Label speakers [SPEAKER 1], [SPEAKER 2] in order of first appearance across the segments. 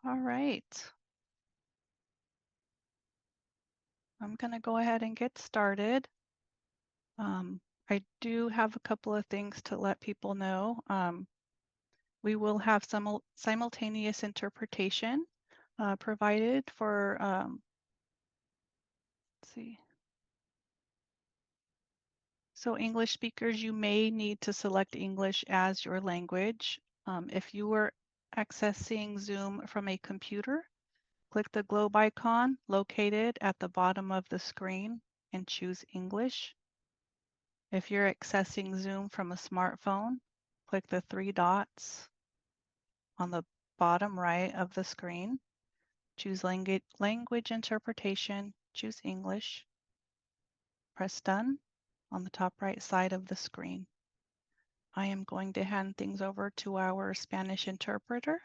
[SPEAKER 1] All right. I'm going to go ahead and get started. I do have a couple of things to let people know. We will have some simultaneous interpretation provided for, let's see. So English speakers, you may need to select English as your language. If you were accessing Zoom from a computer, click the globe icon located at the bottom of the screen and choose English. If you're accessing Zoom from a smartphone, click the three dots on the bottom right of the screen, choose language interpretation, choose English, press done on the top right side of the screen. I am going to hand things over to our Spanish interpreter.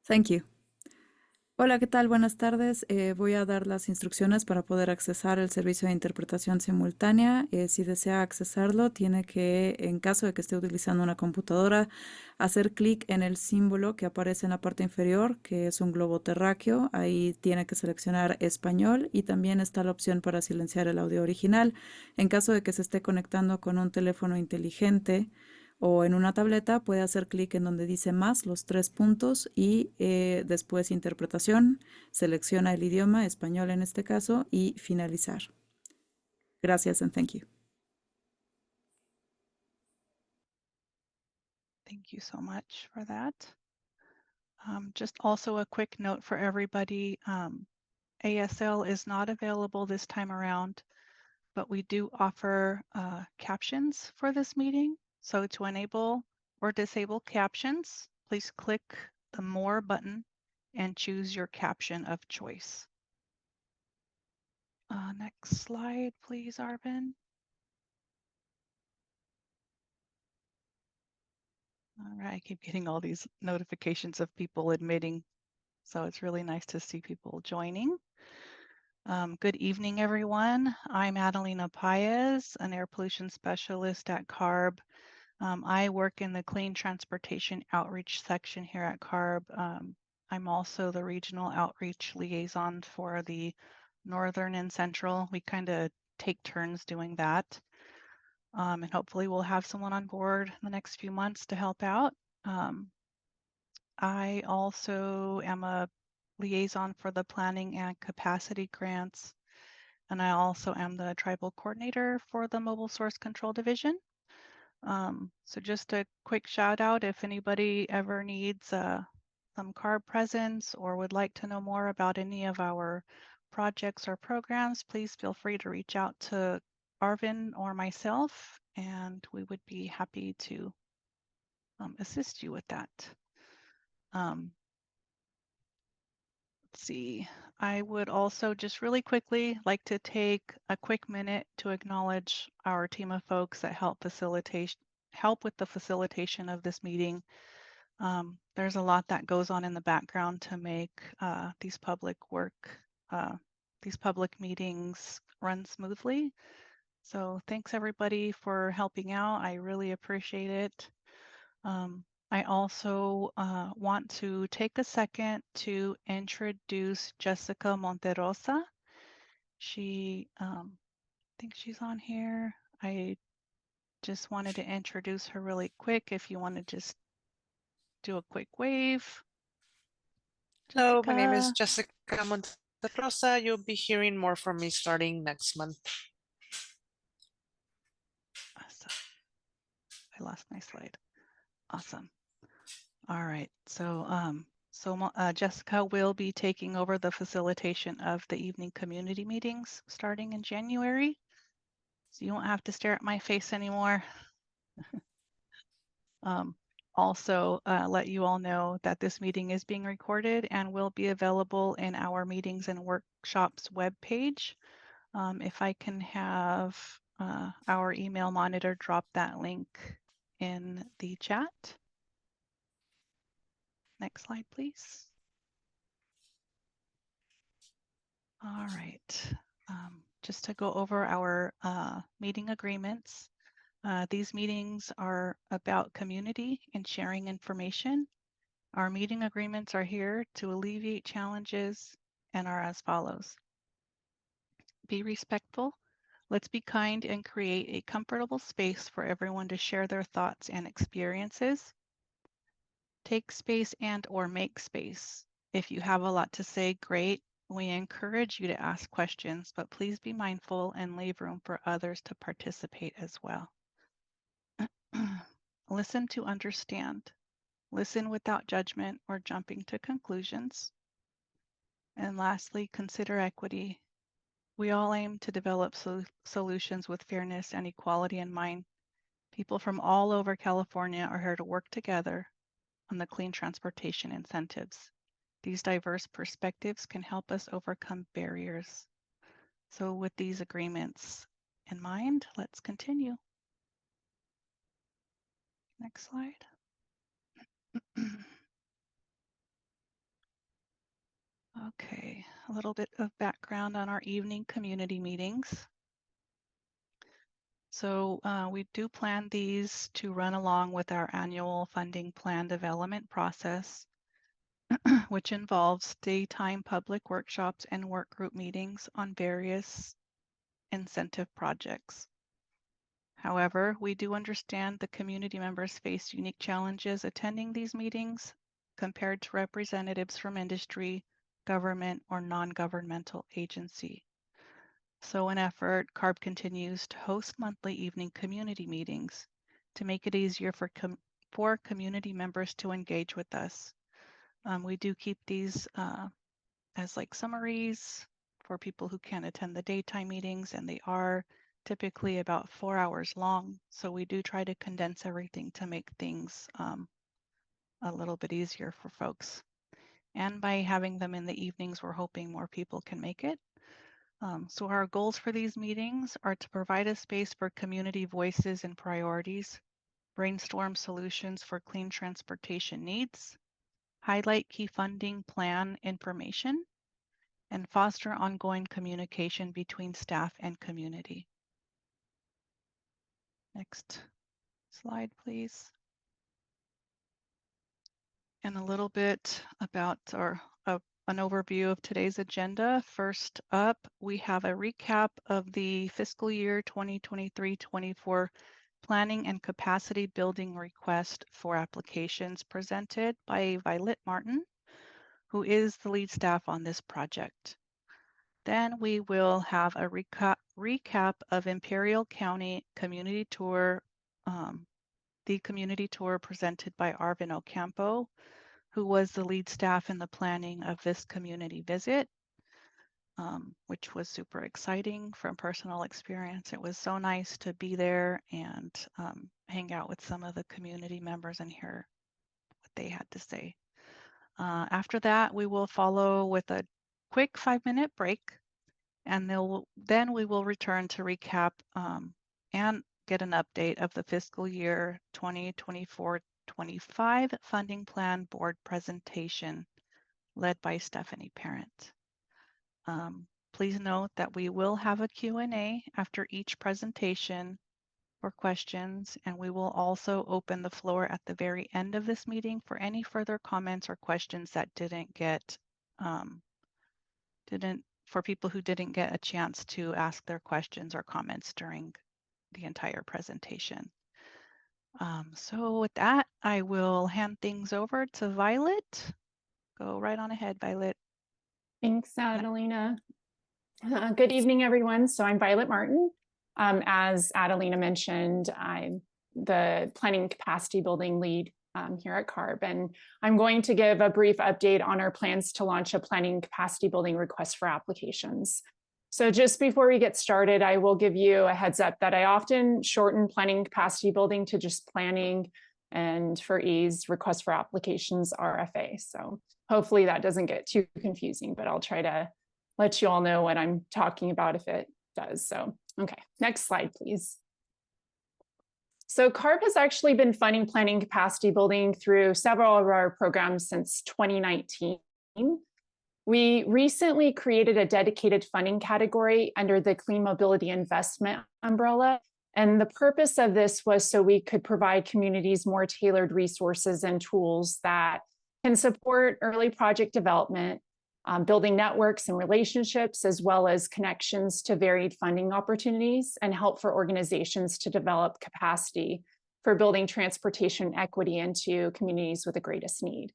[SPEAKER 2] Thank you. Hola, ¿qué tal? Buenas tardes. Voy a dar las instrucciones para poder accesar el servicio de interpretación simultánea. Si desea accesarlo, tiene que, en caso de que esté utilizando una computadora, hacer clic en el símbolo que aparece en la parte inferior, que es un globo terráqueo. Ahí tiene que seleccionar español y también está la opción para silenciar el audio original. En caso de que se esté conectando con un teléfono inteligente o en una tableta, puede hacer clic en donde dice más, los 3 puntos, y después interpretación, selecciona el idioma, español en este caso, y finalizar. Gracias and thank you.
[SPEAKER 1] Thank you so much for that. Just also a quick note for everybody, ASL is not available this time around, but we do offer captions for this meeting. So to enable or disable captions, please click the More button and choose your caption of choice. Next slide, please, Arvin. All right, I keep getting all these notifications of people admitting, so it's really nice to see people joining. Good evening, everyone. I'm Adelina Paez, an air pollution specialist at CARB. I work in the Clean Transportation Outreach section here at CARB. I'm also the regional outreach liaison for the Northern and Central. We kind of take turns doing that. And hopefully we'll have someone on board in the next few months to help out. I also am a liaison for the planning and capacity grants. And I also am the tribal coordinator for the mobile source control division. So just a quick shout out, if anybody ever needs some CARB presence or would like to know more about any of our projects or programs, please feel free to reach out to Arvin or myself, and we would be happy to assist you with that. Let's see, I would also just really quickly like to take a quick minute to acknowledge our team of folks that help with the facilitation of this meeting. There's a lot that goes on in the background to make these public meetings run smoothly. So thanks everybody for helping out. I really appreciate it. I also want to take a second to introduce Jessica Monterosa. She, I think she's on here. I just wanted to introduce her really quick. If you want to just do a quick wave. Jessica.
[SPEAKER 3] Hello, my name is Jessica Monterosa. You'll be hearing more from me starting next month.
[SPEAKER 1] Awesome. I lost my slide. Awesome. All right, so Jessica will be taking over the facilitation of the evening community meetings starting in January. So you won't have to stare at my face anymore. Also, let you all know that this meeting is being recorded and will be available in our meetings and workshops webpage. If I can have our email monitor drop that link in the chat. Next slide, please. All right, just to go over our meeting agreements. These meetings are about community and sharing information. Our meeting agreements are here to alleviate challenges and are as follows. Be respectful. Let's be kind and create a comfortable space for everyone to share their thoughts and experiences. Take space and/or make space. If you have a lot to say, great. We encourage you to ask questions, but please be mindful and leave room for others to participate as well. Listen to understand. Listen without judgment or jumping to conclusions. And lastly, consider equity. We all aim to develop solutions with fairness and equality in mind. People from all over California are here to work together on the clean transportation incentives. These diverse perspectives can help us overcome barriers. So with these agreements in mind, let's continue. Next slide. Okay, a little bit of background on our evening community meetings. So we do plan these to run along with our annual funding plan development process, which involves daytime public workshops and work group meetings on various incentive projects. However, we do understand the community members face unique challenges attending these meetings compared to representatives from industry, government, or non-governmental agency. So in effort, CARB continues to host monthly evening community meetings to make it easier for community members to engage with us. We do keep these as like summaries for people who can't attend the daytime meetings, and they are typically about 4 hours long. So we do try to condense everything to make things a little bit easier for folks. And by having them in the evenings, we're hoping more people can make it. So our goals for these meetings are to provide a space for community voices and priorities, brainstorm solutions for clean transportation needs, highlight key funding plan information, and foster ongoing communication between staff and community. Next slide, please. And a little bit about an overview of today's agenda. First up, we have a recap of the fiscal year 2023-24 planning and capacity building request for applications presented by Violet Martin, who is the lead staff on this project. Then we will have a recap of Imperial County community tour, the community tour presented by Arvin Ocampo, who was the lead staff in the planning of this community visit, which was super exciting from personal experience. It was so nice to be there and hang out with some of the community members and hear what they had to say. After that, we will follow with a quick 5-minute break, and then we will return to recap and get an update of the fiscal year 2024-25 funding plan board presentation led by Stephanie Parent. Please note that we will have a Q&A after each presentation for questions, and we will also open the floor at the very end of this meeting for any further comments or questions that for people who didn't get a chance to ask their questions or comments during the entire presentation. So with that, I will hand things over to Violet. Go right on ahead, Violet.
[SPEAKER 4] Thanks, Adelina. Good evening, everyone. So I'm Violet Martin. As Adelina mentioned, I'm the planning capacity building lead here at CARB, and I'm going to give a brief update on our plans to launch a planning capacity building request for applications. So just before we get started, I will give you a heads up that I often shorten planning capacity building to just planning, and for ease, request for applications, RFA. So hopefully that doesn't get too confusing, but I'll try to let you all know what I'm talking about if it does. So, okay, next slide, please. So CARB has actually been funding planning capacity building through several of our programs since 2019. We recently created a dedicated funding category under the Clean Mobility Investment umbrella. And the purpose of this was so we could provide communities more tailored resources and tools that can support early project development, building networks and relationships, as well as connections to varied funding opportunities, and help for organizations to develop capacity for building transportation equity into communities with the greatest need.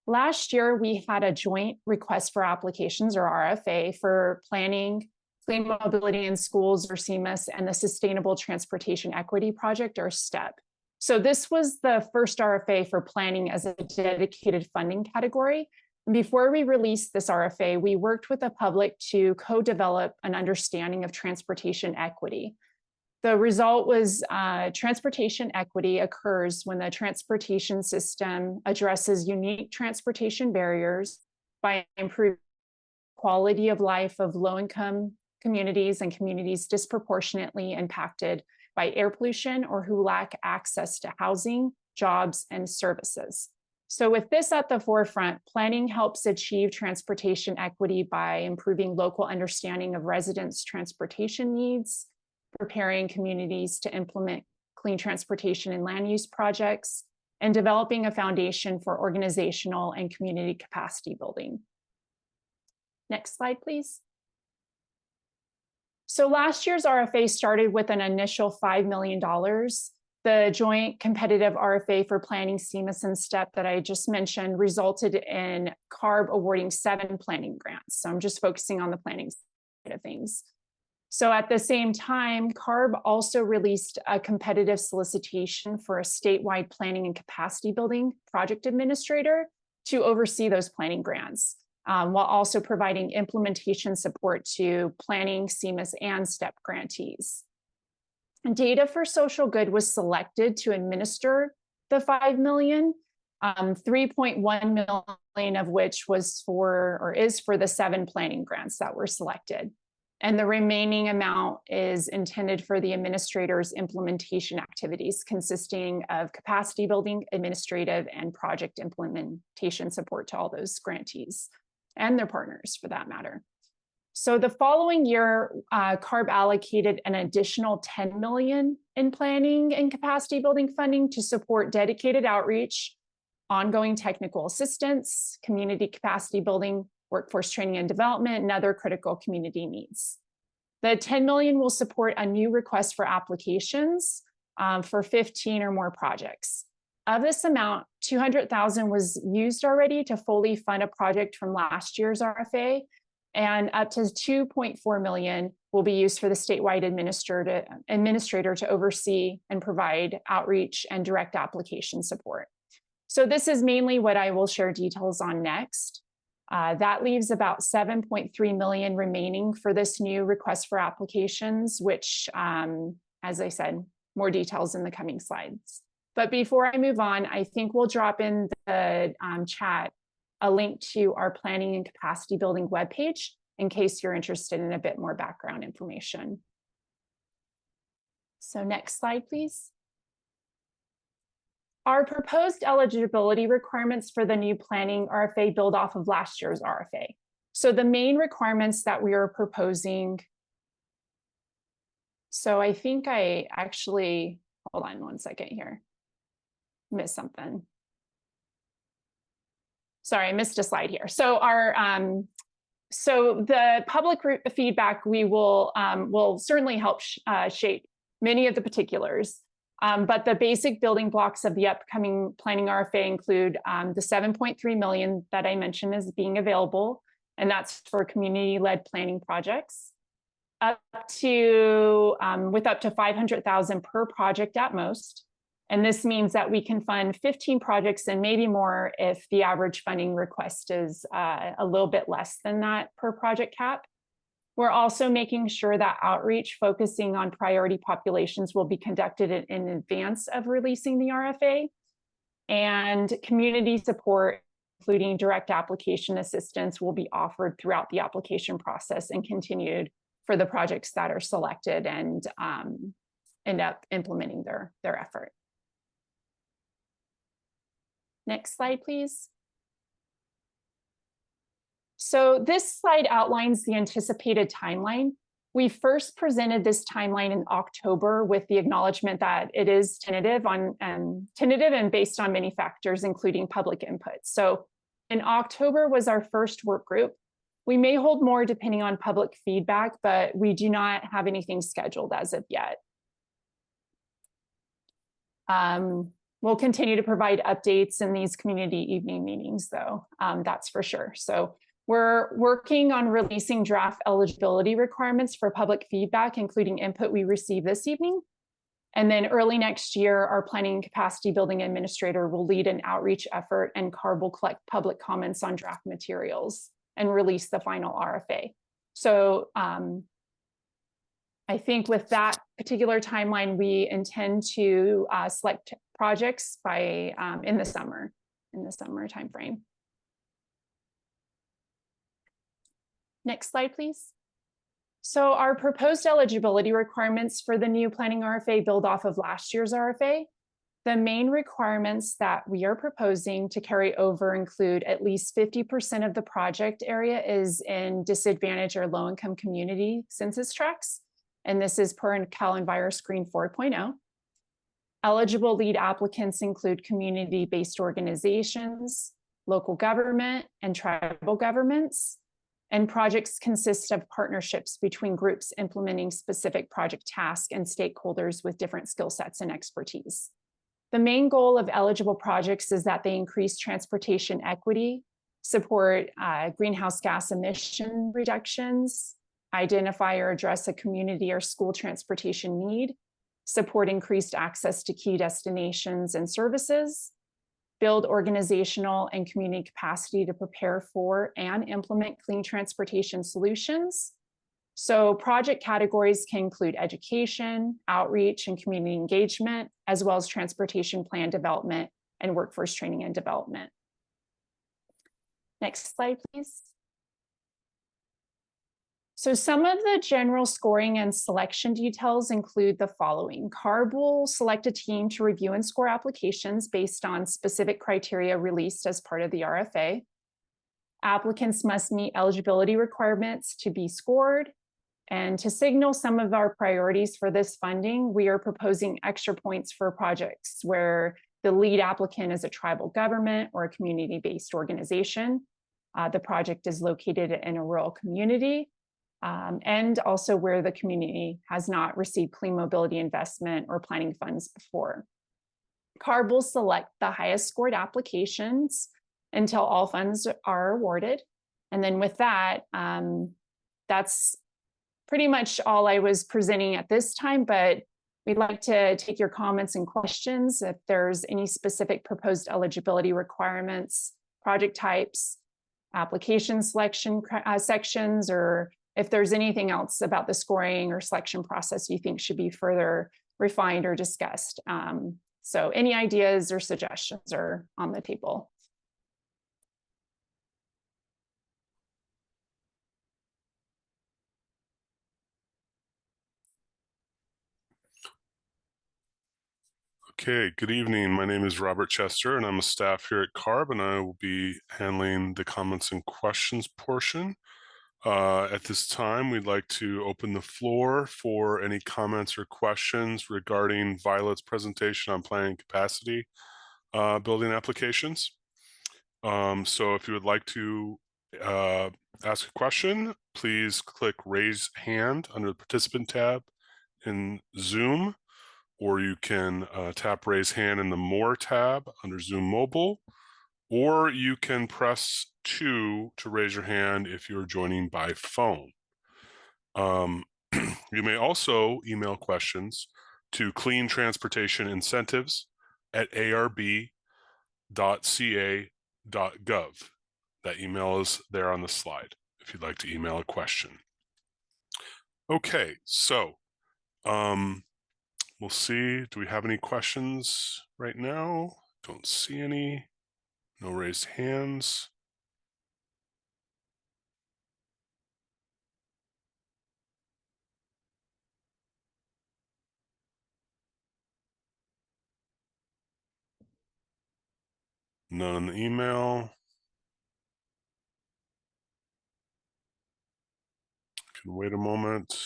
[SPEAKER 4] Last year, we had a joint request for applications, or RFA, for planning, clean mobility in schools, or CMIS, and the Sustainable Transportation Equity Project, or STEP. So this was the first RFA for planning as a dedicated funding category. And before we released this RFA, we worked with the public to co-develop an understanding of transportation equity. The result was transportation equity occurs when the transportation system addresses unique transportation barriers by improving quality of life of low-income communities and communities disproportionately impacted by air pollution or who lack access to housing, jobs, and services. So with this at the forefront, planning helps achieve transportation equity by improving local understanding of residents' transportation needs, preparing communities to implement clean transportation and land use projects, and developing a foundation for organizational and community capacity building. Next slide, please. So last year's RFA started with an initial $5 million. The joint competitive RFA for planning, CMIS, and STEP that I just mentioned resulted in CARB awarding 7 planning grants. So I'm just focusing on the planning side of things. So at the same time, CARB also released a competitive solicitation for a statewide planning and capacity building project administrator to oversee those planning grants, while also providing implementation support to planning, CMIS, and STEP grantees. Data for Social Good was selected to administer the $5 million, 3.1 million of which was for, or is for, the 7 planning grants that were selected. And the remaining amount is intended for the administrator's implementation activities, consisting of capacity building, administrative, and project implementation support to all those grantees and their partners for that matter. So the following year, CARB allocated an additional $10 million in planning and capacity building funding to support dedicated outreach, ongoing technical assistance, community capacity building, workforce training and development, and other critical community needs. The $10 million will support a new request for applications for 15 or more projects. Of this amount, $200,000 was used already to fully fund a project from last year's RFA, and up to $2.4 million will be used for the statewide administrator to oversee and provide outreach and direct application support. So this is mainly what I will share details on next. That leaves about $7.3 million remaining for this new request for applications, which, as I said, more details in the coming slides. But before I move on, I think we'll drop in the chat a link to our planning and capacity building webpage in case you're interested in a bit more background information. So next slide, please. Our proposed eligibility requirements for the new planning RFA build off of last year's RFA. So the main requirements that we are proposing, so I think I actually, hold on one second here, missed something. Sorry, I missed a slide here. So so the public feedback we will certainly help shape many of the particulars. But the basic building blocks of the upcoming planning RFA include the 7.3 million that I mentioned as being available, and that's for community-led planning projects, up to with up to 500,000 per project at most. And this means that we can fund 15 projects and maybe more if the average funding request is a little bit less than that per project cap. We're also making sure that outreach focusing on priority populations will be conducted in advance of releasing the RFA, and community support, including direct application assistance, will be offered throughout the application process and continued for the projects that are selected and end up implementing their effort. Next slide, please. So this slide outlines the anticipated timeline. We first presented this timeline in October with the acknowledgement that it is tentative and based on many factors, including public input. So in October was our first work group. We may hold more depending on public feedback, but we do not have anything scheduled as of yet. We'll continue to provide updates in these community evening meetings, though, that's for sure. So we're working on releasing draft eligibility requirements for public feedback, including input we received this evening. And then early next year, our planning and capacity building administrator will lead an outreach effort, and CARB will collect public comments on draft materials and release the final RFA. So I think with that particular timeline, we intend to select projects by in the summer timeframe. Next slide, please. So our proposed eligibility requirements for the new planning RFA build off of last year's RFA. The main requirements that we are proposing to carry over include at least 50% of the project area is in disadvantaged or low-income community census tracts. And this is per Cal EnviroScreen 4.0. Eligible lead applicants include community-based organizations, local government, and tribal governments. And projects consist of partnerships between groups implementing specific project tasks and stakeholders with different skill sets and expertise. The main goal of eligible projects is that they increase transportation equity, support greenhouse gas emission reductions, identify or address a community or school transportation need, support increased access to key destinations and services, build organizational and community capacity to prepare for and implement clean transportation solutions. So project categories can include education, outreach, and community engagement, as well as transportation plan development and workforce training and development. Next slide, please. So some of the general scoring and selection details include the following. CARB will select a team to review and score applications based on specific criteria released as part of the RFA. Applicants must meet eligibility requirements to be scored. And to signal some of our priorities for this funding, we are proposing extra points for projects where the lead applicant is a tribal government or a community-based organization. The project is located in a rural community, and also where the community has not received clean mobility investment or planning funds before. CARB will select the highest scored applications until all funds are awarded. And then with that, that's pretty much all I was presenting at this time, but we'd like to take your comments and questions if there's any specific proposed eligibility requirements, project types, application selection sections, or if there's anything else about the scoring or selection process you think should be further refined or discussed. So any ideas or suggestions are on the table.
[SPEAKER 5] Okay, good evening. My name is Robert Chester, and I'm a staff here at CARB, and I will be handling the comments and questions portion. At this time, we'd like to open the floor for any comments or questions regarding Violet's presentation on planning capacity building applications. So if you would like to ask a question, please click Raise Hand under the Participant tab in Zoom, or you can tap Raise Hand in the More tab under Zoom Mobile, or you can press 2 to raise your hand if you're joining by phone. You may also email questions to cleantransportation.arb.ca.gov. That email is there on the slide if you'd like to email a question. Okay, so we'll see. Do we have any questions right now? Don't see any. No raised hands. None in the email. Can wait a moment.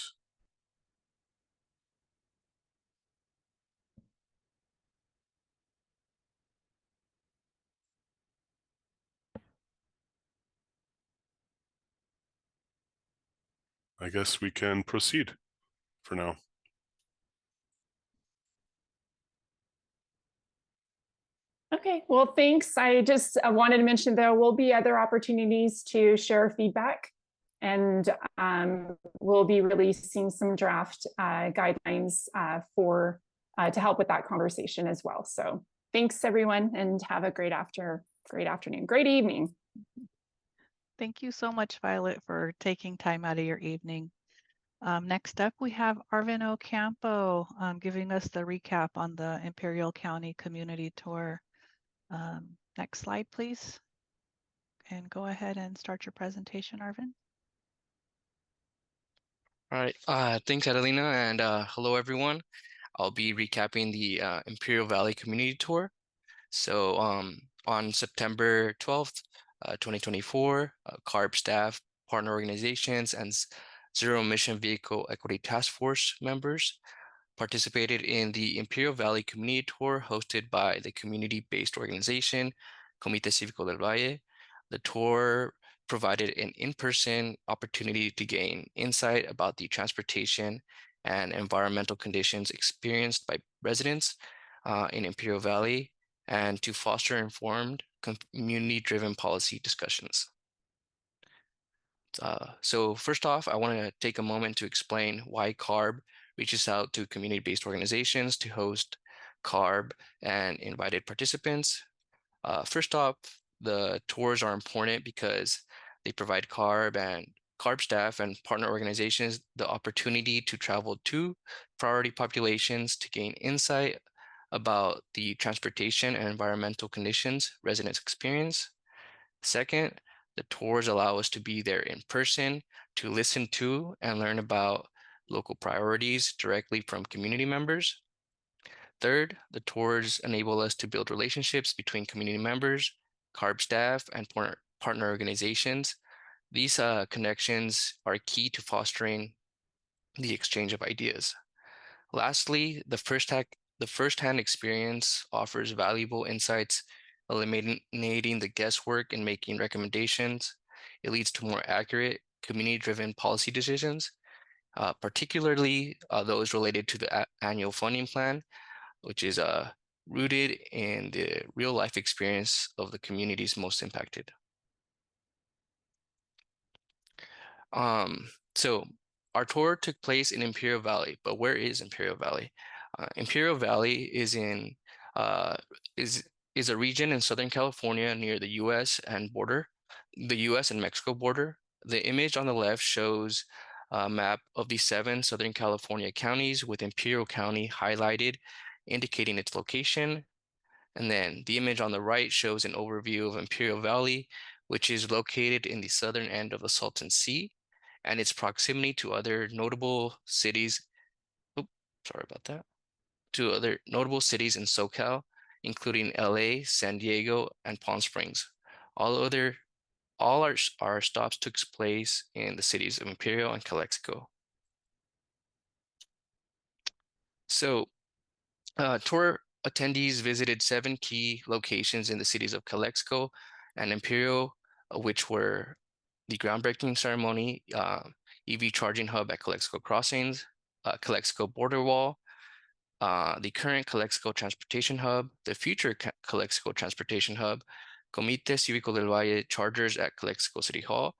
[SPEAKER 5] I guess we can proceed for now.
[SPEAKER 4] Okay, well, thanks. I just wanted to mention there will be other opportunities to share feedback, and we'll be releasing some draft guidelines to help with that conversation as well. So thanks, everyone, and have a great afternoon, great evening.
[SPEAKER 1] Thank you so much, Violet, for taking time out of your evening. Next up, we have Arvin Ocampo giving us the recap on the Imperial County Community Tour. Next slide, please. And go ahead and start your presentation, Arvin.
[SPEAKER 6] All right, thanks, Adelina, and hello, everyone. I'll be recapping the Imperial Valley Community Tour. So on September 12th, 2024, CARB staff, partner organizations, and zero-emission vehicle equity task force members participated in the Imperial Valley Community Tour hosted by the community-based organization, Comité Cívico del Valle. The tour provided an in-person opportunity to gain insight about the transportation and environmental conditions experienced by residents in Imperial Valley and to foster informed, community-driven policy discussions. So first off, I want to take a moment to explain why CARB reaches out to community-based organizations to host CARB and invited participants. First off, the tours are important because they provide CARB staff and partner organizations the opportunity to travel to priority populations to gain insight about the transportation and environmental conditions residents experience. Second, the tours allow us to be there in person to listen to and learn about local priorities directly from community members. Third, the tours enable us to build relationships between community members, CARB staff, and partner organizations. These connections are key to fostering the exchange of ideas. Lastly, the firsthand experience offers valuable insights, eliminating the guesswork and making recommendations. It leads to more accurate, community-driven policy decisions, particularly those related to the annual funding plan, which is rooted in the real-life experience of the communities most impacted. So our tour took place in Imperial Valley, but where is Imperial Valley? Imperial Valley is in is a region in Southern California near the U.S. and Mexico border. The image on the left shows a map of the 7 Southern California counties with Imperial County highlighted, indicating its location. And then the image on the right shows an overview of Imperial Valley, which is located in the southern end of the Salton Sea, and its proximity to other notable cities. To other notable cities in SoCal, including LA, San Diego, and Palm Springs. All our stops took place in the cities of Imperial and Calexico. So tour attendees visited 7 key locations in the cities of Calexico and Imperial, which were the groundbreaking ceremony, EV charging hub at Calexico Crossings, Calexico Border Wall, the current Calexico Transportation Hub, the future Calexico Transportation Hub, Comité Cívico del Valle chargers at Calexico City Hall,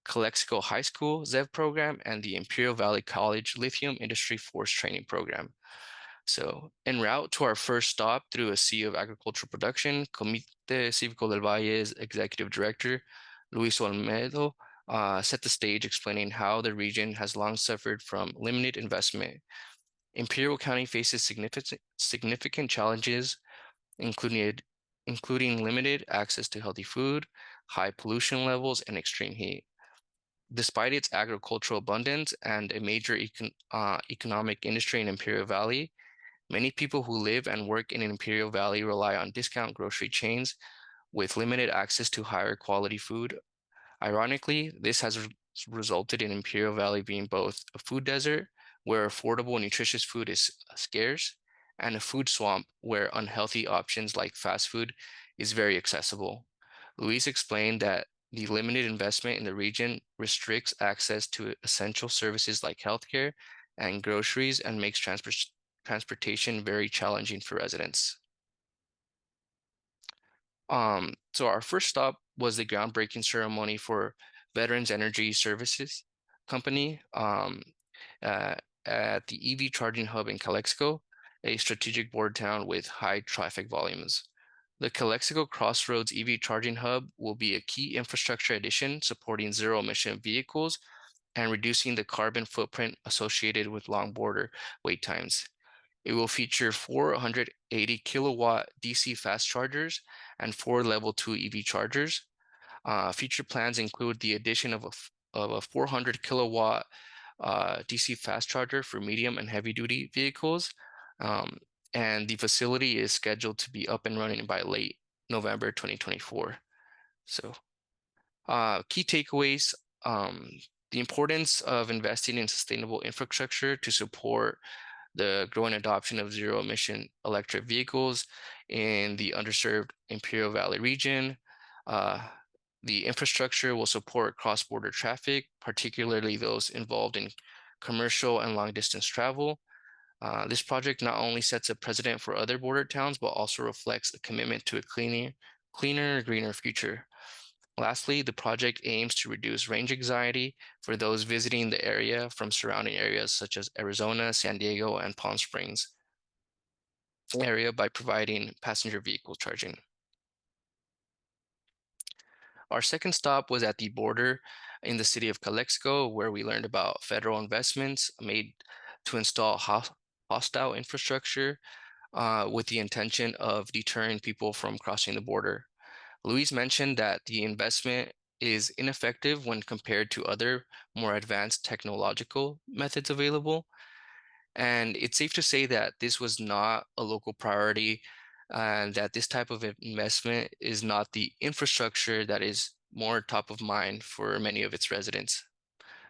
[SPEAKER 6] Calexico High School ZEV program, and the Imperial Valley College Lithium Industry Force Training Program. So en route to our first stop through a sea of agricultural production, Comité Cívico del Valle's executive director, Luis Olmedo, set the stage explaining how the region has long suffered from limited investment. Imperial County faces significant challenges, including limited access to healthy food, high pollution levels, and extreme heat. Despite its agricultural abundance and a major economic industry in Imperial Valley, many people who live and work in Imperial Valley rely on discount grocery chains with limited access to higher quality food. Ironically, this has resulted in Imperial Valley being both a food desert, where affordable, nutritious food is scarce, and a food swamp where unhealthy options like fast food is very accessible. Luis explained that the limited investment in the region restricts access to essential services like healthcare and groceries and makes transportation very challenging for residents. So our first stop was the groundbreaking ceremony for Veterans Energy Services Company at the EV charging hub in Calexico, a strategic border town with high traffic volumes. The Calexico Crossroads EV charging hub will be a key infrastructure addition supporting zero-emission vehicles and reducing the carbon footprint associated with long border wait times. It will feature 480 kilowatt DC fast chargers and 4 level 2 EV chargers. Future plans include the addition of a 400 kilowatt DC fast charger for medium and heavy duty vehicles. And the facility is scheduled to be up and running by late November 2024. So key takeaways, the importance of investing in sustainable infrastructure to support the growing adoption of zero-emission electric vehicles in the underserved Imperial Valley region. The infrastructure will support cross-border traffic, particularly those involved in commercial and long-distance travel. This project not only sets a precedent for other border towns, but also reflects a commitment to a cleaner, greener future. Lastly, the project aims to reduce range anxiety for those visiting the area from surrounding areas such as Arizona, San Diego, and Palm Springs area by providing passenger vehicle charging. Our second stop was at the border in the city of Calexico, where we learned about federal investments made to install hostile infrastructure with the intention of deterring people from crossing the border. Luis mentioned that the investment is ineffective when compared to other more advanced technological methods available. And it's safe to say that this was not a local priority and that this type of investment is not the infrastructure that is more top of mind for many of its residents.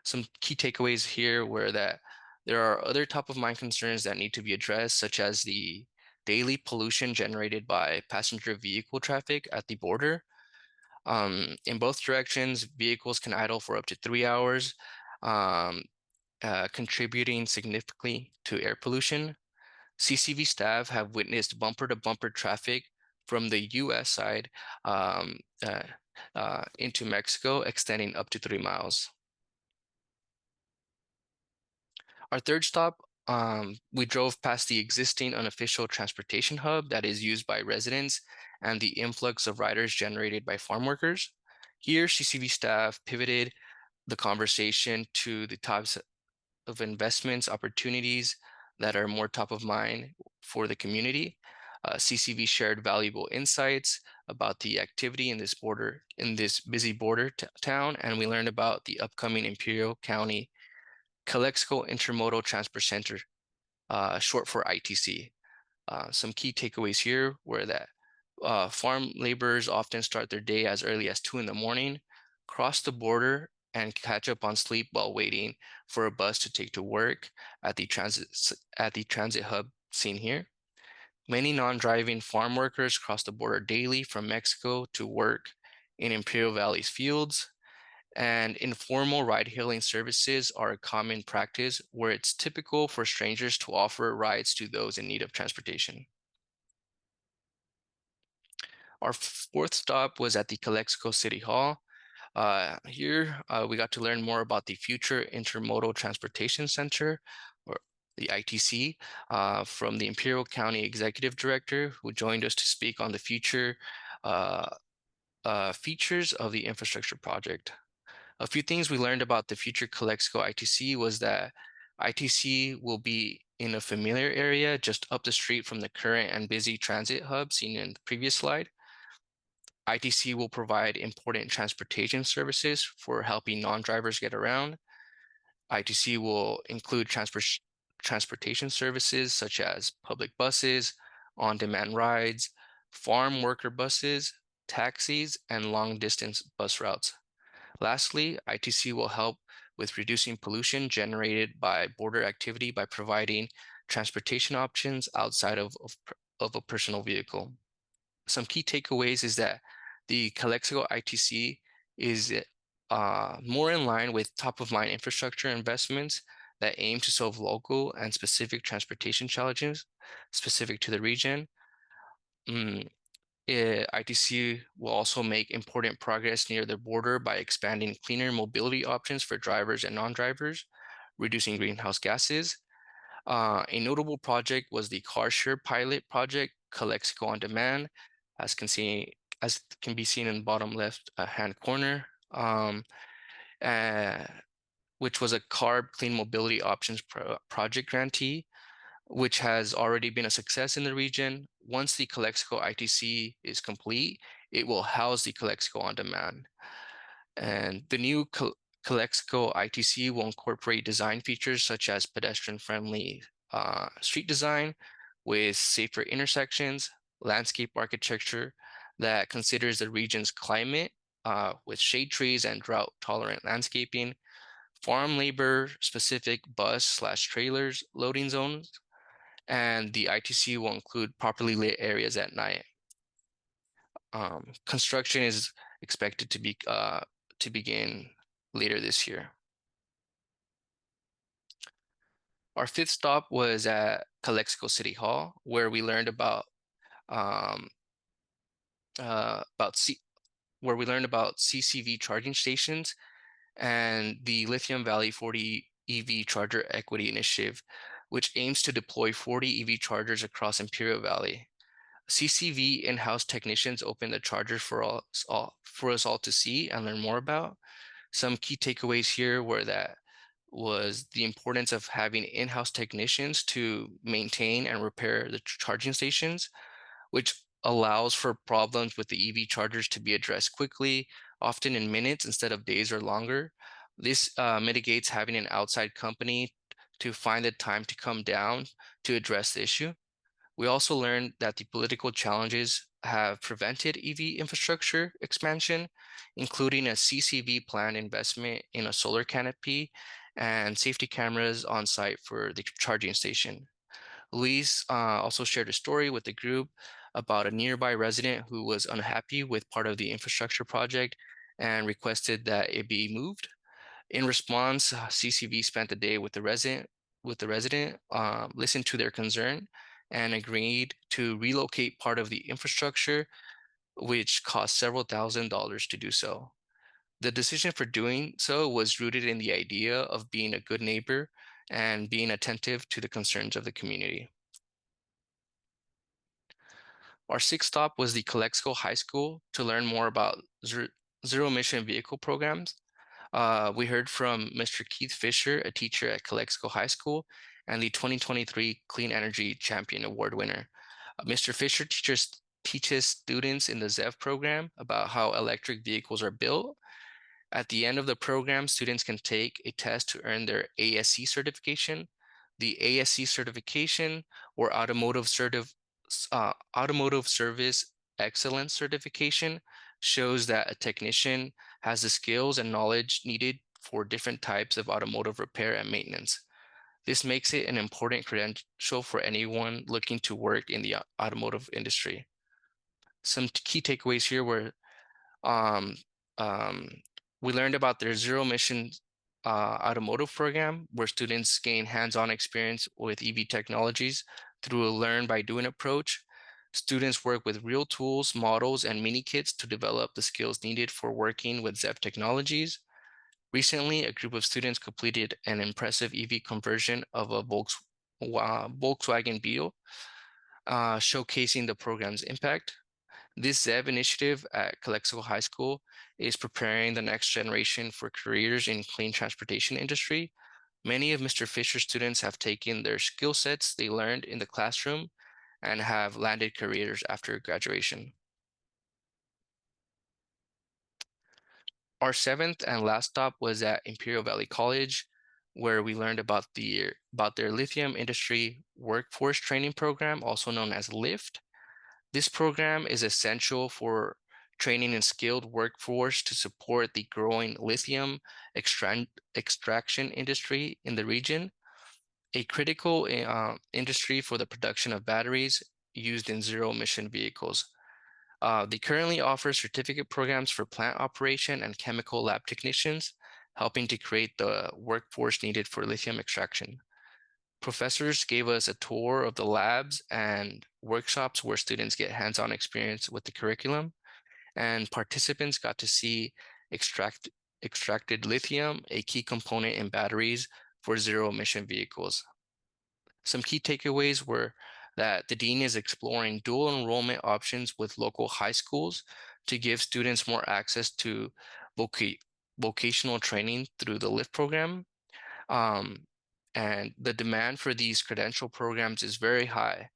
[SPEAKER 6] Some key takeaways here were that there are other top of mind concerns that need to be addressed, such as the daily pollution generated by passenger vehicle traffic at the border. In both directions, vehicles can idle for up to 3 hours, contributing significantly to air pollution. CCV staff have witnessed bumper-to-bumper traffic from the US side into Mexico, extending up to 3 miles. Our third stop, we drove past the existing unofficial transportation hub that is used by residents and the influx of riders generated by farm workers. Here, CCV staff pivoted the conversation to the types of investments opportunities that are more top of mind for the community. CCV shared valuable insights about the activity in this busy border town, and we learned about the upcoming Imperial County Calexico Intermodal Transport Center, short for ITC. Some key takeaways here were that farm laborers often start their day as early as 2 in the morning, cross the border, and catch up on sleep while waiting for a bus to take to work at the transit hub seen here. Many non-driving farm workers cross the border daily from Mexico to work in Imperial Valley's fields, and informal ride-hailing services are a common practice where it's typical for strangers to offer rides to those in need of transportation. Our fourth stop was at the Calexico City Hall. Here, we got to learn more about the Future Intermodal Transportation Center, or the ITC, from the Imperial County Executive Director, who joined us to speak on the future features of the infrastructure project. A few things we learned about the future Calexico ITC was that ITC will be in a familiar area just up the street from the current and busy transit hub seen in the previous slide. ITC will provide important transportation services for helping non-drivers get around. ITC will include transportation services such as public buses, on-demand rides, farm worker buses, taxis, and long-distance bus routes. Lastly, ITC will help with reducing pollution generated by border activity by providing transportation options outside of a personal vehicle. Some key takeaways is that the Calexico ITC is more in line with top-of-mind infrastructure investments that aim to solve local and specific transportation challenges specific to the region. ITC will also make important progress near the border by expanding cleaner mobility options for drivers and non-drivers, reducing greenhouse gases. A notable project was the car share pilot project, Calexico on Demand, as can be seen in the bottom left hand corner, which was a CARB Clean Mobility Options project grantee, which has already been a success in the region. Once the Calexico ITC is complete, it will house the Calexico on Demand. And the new Calexico ITC will incorporate design features such as pedestrian-friendly street design with safer intersections, landscape architecture that considers the region's climate with shade trees and drought-tolerant landscaping, farm labor-specific bus/trailers loading zones, and the ITC will include properly lit areas at night. Construction is expected to begin later this year. Our fifth stop was at Calexico City Hall, where we learned about CCV charging stations and the Lithium Valley 40 EV Charger Equity Initiative, which aims to deploy 40 EV chargers across Imperial Valley. CCV in-house technicians opened the chargers for us all to see and learn more about. Some key takeaways here were the importance of having in-house technicians to maintain and repair the charging stations, which allows for problems with the EV chargers to be addressed quickly, often in minutes instead of days or longer. This mitigates having an outside company to find the time to come down to address the issue. We also learned that the political challenges have prevented EV infrastructure expansion, including a CCV planned investment in a solar canopy and safety cameras on site for the charging station. Luis also shared a story with the group about a nearby resident who was unhappy with part of the infrastructure project and requested that it be moved. In response, CCV spent the day with the resident, listened to their concern, and agreed to relocate part of the infrastructure, which cost several $1,000s to do so. The decision for doing so was rooted in the idea of being a good neighbor and being attentive to the concerns of the community. Our sixth stop was the Calexico High School to learn more about zero-emission vehicle programs. We heard from Mr. Keith Fisher, a teacher at Calexico High School and the 2023 Clean Energy Champion Award winner. Mr. Fisher teaches students in the ZEV program about how electric vehicles are built. At the end of the program, students can take a test to earn their ASE certification. The ASE certification, or Automotive Service Excellence certification, shows that a technician has the skills and knowledge needed for different types of automotive repair and maintenance. This makes it an important credential for anyone looking to work in the automotive industry. Some key takeaways here were we learned about their zero-emission automotive program, where students gain hands-on experience with EV technologies through a learn-by-doing approach. Students work with real tools, models, and mini kits to develop the skills needed for working with ZEV technologies. Recently, a group of students completed an impressive EV conversion of a Volkswagen Beetle, showcasing the program's impact. This ZEV initiative at Calexico High School is preparing the next generation for careers in clean transportation industry. Many of Mr. Fisher's students have taken their skill sets they learned in the classroom and have landed careers after graduation. Our seventh and last stop was at Imperial Valley College, where we learned about their lithium industry workforce training program, also known as LIFT. This program is essential for training a skilled workforce to support the growing lithium extraction industry in the region, a critical industry for the production of batteries used in zero-emission vehicles. They currently offer certificate programs for plant operation and chemical lab technicians, helping to create the workforce needed for lithium extraction. Professors gave us a tour of the labs and workshops where students get hands-on experience with the curriculum, and participants got to see extracted lithium, a key component in batteries for zero-emission vehicles. Some key takeaways were that the dean is exploring dual enrollment options with local high schools to give students more access to vocational training through the LIFT program. And the demand for these credential programs is very high.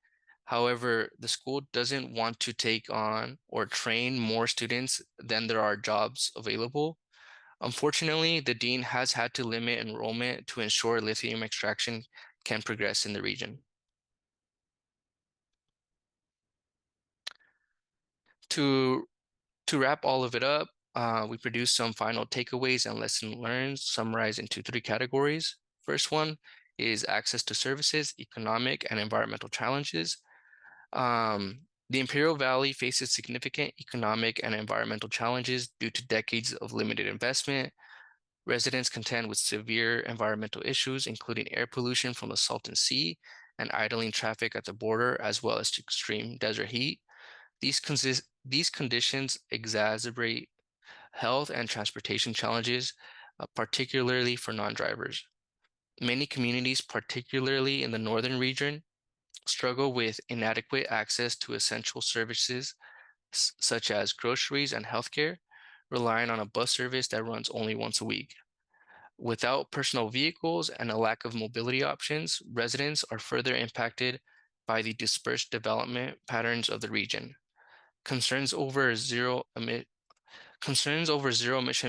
[SPEAKER 6] However, the school doesn't want to take on or train more students than there are jobs available. Unfortunately, the dean has had to limit enrollment to ensure lithium extraction can progress in the region. To wrap all of it up, we produced some final takeaways and lessons learned summarized into 3 categories. First one is access to services, economic and environmental challenges. The Imperial Valley faces significant economic and environmental challenges due to decades of limited investment. Residents contend with severe environmental issues, including air pollution from the Salton Sea and idling traffic at the border, as well as to extreme desert heat. These conditions exacerbate health and transportation challenges, particularly for non-drivers. Many communities, particularly in the northern region, struggle with inadequate access to essential services such as groceries and healthcare, relying on a bus service that runs only once a week. Without personal vehicles and a lack of mobility options, residents are further impacted by the dispersed development patterns of the region. Concerns over zero-emission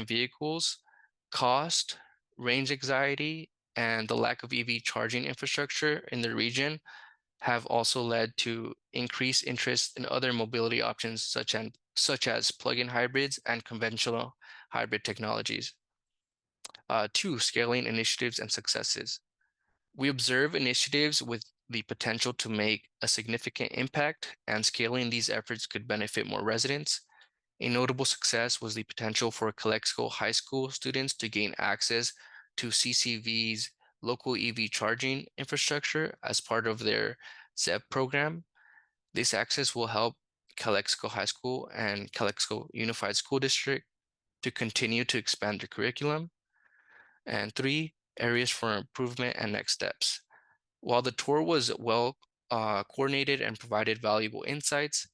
[SPEAKER 6] vehicles, cost, range anxiety, and the lack of EV charging infrastructure in the region have also led to increased interest in other mobility options such as plug-in hybrids and conventional hybrid technologies. 2, scaling initiatives and successes. We observe initiatives with the potential to make a significant impact, and scaling these efforts could benefit more residents. A notable success was the potential for Calexico High School students to gain access to CCV's local EV charging infrastructure as part of their ZEB program. This access will help Calexico High School and Calexico Unified School District to continue to expand their curriculum. And 3, areas for improvement and next steps. While the tour was well coordinated and provided valuable insights,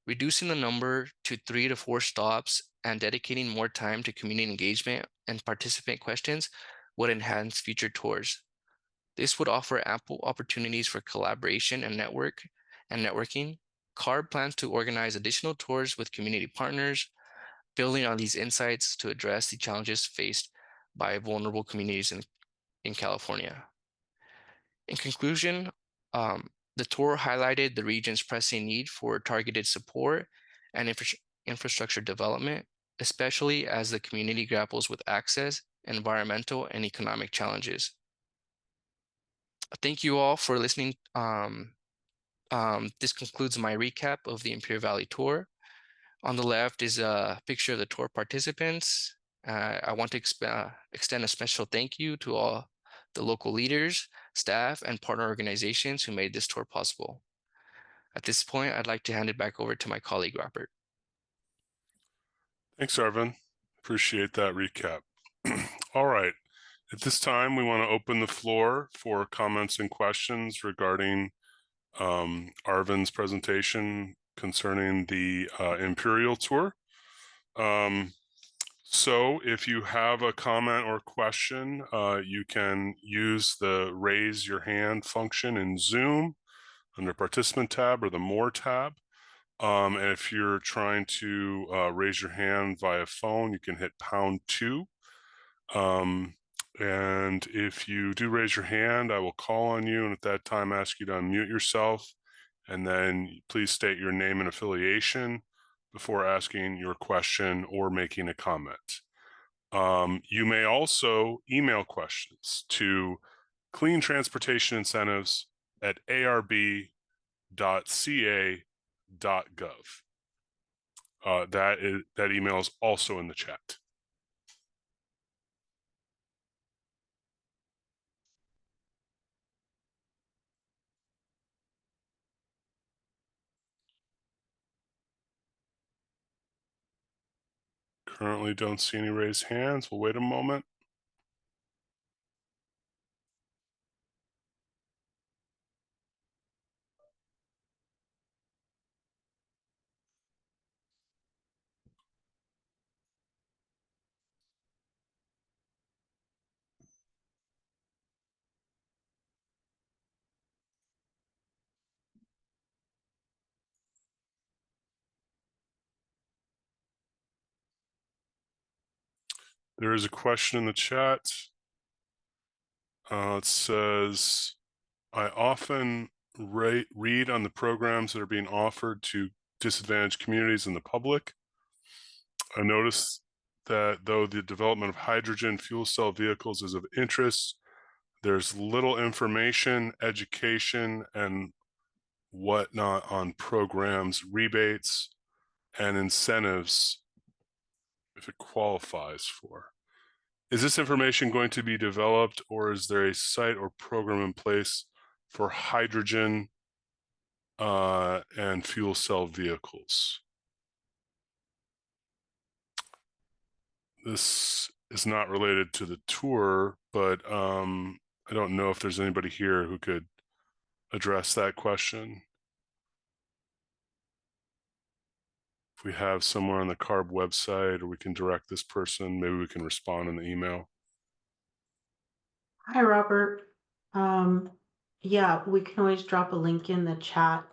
[SPEAKER 6] reducing the number to 3 to 4 stops and dedicating more time to community engagement and participant questions would enhance future tours. This would offer ample opportunities for collaboration and networking. CARB plans to organize additional tours with community partners, building on these insights to address the challenges faced by vulnerable communities in California. In conclusion, the tour highlighted the region's pressing need for targeted support and infrastructure development, especially as the community grapples with access, environmental, and economic challenges. Thank you all for listening. This concludes my recap of the Imperial Valley tour. On the left is a picture of the tour participants. I want to extend a special thank you to all the local leaders, staff, and partner organizations who made this tour possible. At this point, I'd like to hand it back over to my colleague, Robert.
[SPEAKER 5] Thanks, Arvin. Appreciate that recap. All right. At this time, we want to open the floor for comments and questions regarding Arvin's presentation concerning the Imperial tour. So if you have a comment or question, you can use the raise your hand function in Zoom under participant tab or the more tab. And if you're trying to raise your hand via phone, you can hit #2. And if you do raise your hand, I will call on you, and at that time ask you to unmute yourself, and then please state your name and affiliation before asking your question or making a comment. You may also email questions to cleantransportationincentives@arb.ca.gov. That email is also in the chat. Currently don't see any raised hands. We'll wait a moment. There is a question in the chat. It says, I often read on the programs that are being offered to disadvantaged communities and the public. I noticed that though the development of hydrogen fuel cell vehicles is of interest, there's little information, education, and whatnot on programs, rebates, and incentives if it qualifies for. Is this information going to be developed, or is there a site or program in place for hydrogen and fuel cell vehicles? This is not related to the tour, but I don't know if there's anybody here who could address that question. If we have somewhere on the CARB website, or we can direct this person, maybe we can respond in the email.
[SPEAKER 7] Hi, Robert. Yeah, we can always drop a link in the chat.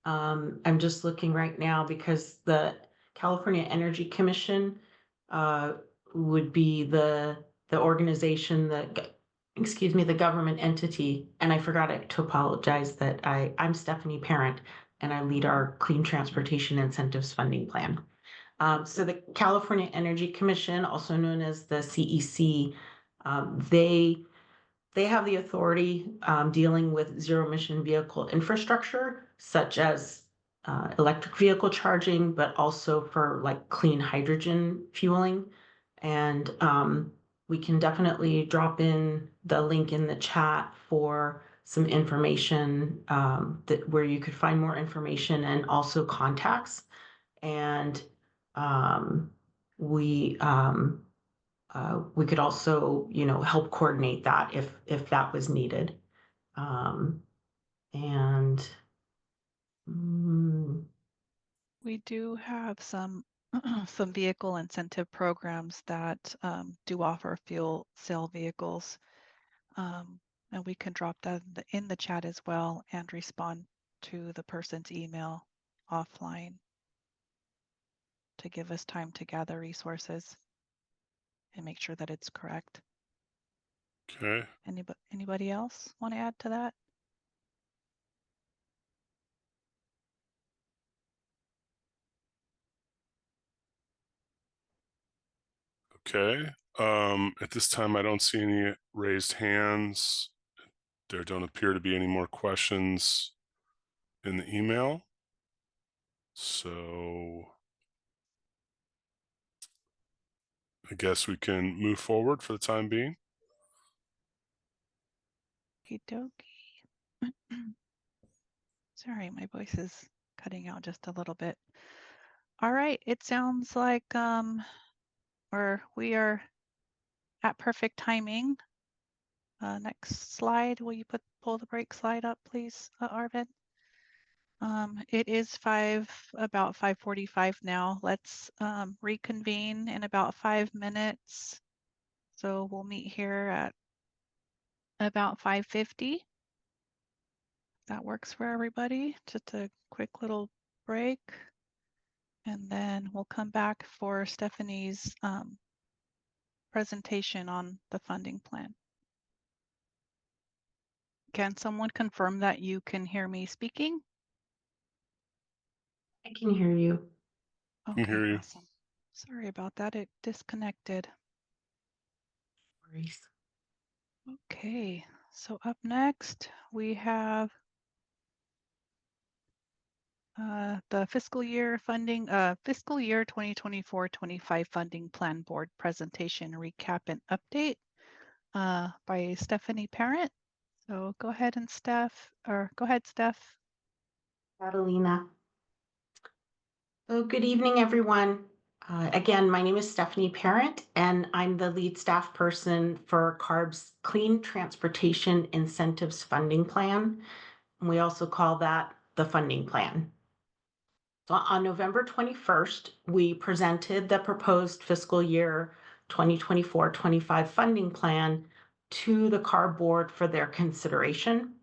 [SPEAKER 7] I'm just looking right now because the California Energy Commission would be the organization that, excuse me, the government entity. And I forgot to apologize that I'm Stephanie Parent, and I lead our Clean Transportation Incentives Funding Plan. So the California Energy Commission, also known as the CEC, they have the authority dealing with zero-emission vehicle infrastructure, such as electric vehicle charging, but also for like clean hydrogen fueling. And we can definitely drop in the link in the chat for some information where you could find more information and also contacts. And we could also, help coordinate that if that was needed. And
[SPEAKER 1] We do have some some vehicle incentive programs that do offer fuel cell vehicles. And we can drop that in the chat as well and respond to the person's email offline to give us time to gather resources and make sure that it's correct.
[SPEAKER 5] Okay.
[SPEAKER 1] Anybody else want to add to that?
[SPEAKER 5] Okay. At this time, I don't see any raised hands. There don't appear to be any more questions in the email. So I guess we can move forward for the time being.
[SPEAKER 1] Okie dokie. Sorry, my voice is cutting out just a little bit. All right, it sounds like we are at perfect timing. Next slide, will you pull the break slide up, please, Arvid? It is about 5:45 now. Let's reconvene in about 5 minutes. So we'll meet here at about 5:50. That works for everybody. Just a quick little break. And then we'll come back for Stephanie's presentation on the funding plan. Can someone confirm that you can hear me speaking?
[SPEAKER 7] I can hear you.
[SPEAKER 1] Okay,
[SPEAKER 5] Can hear you.
[SPEAKER 1] awesome. Sorry about that, it disconnected.
[SPEAKER 7] Worries.
[SPEAKER 1] Okay, so up next we have the fiscal year 2024-25 funding plan board presentation recap and update by Stephanie Parent. So go ahead, Steph.
[SPEAKER 7] Catalina. Oh, good evening, everyone. Again, my name is Stephanie Parent, and I'm the lead staff person for CARB's Clean Transportation Incentives Funding Plan. And we also call that the funding plan. So on November 21st, we presented the proposed fiscal year 2024-25 funding plan to the CARB board for their consideration.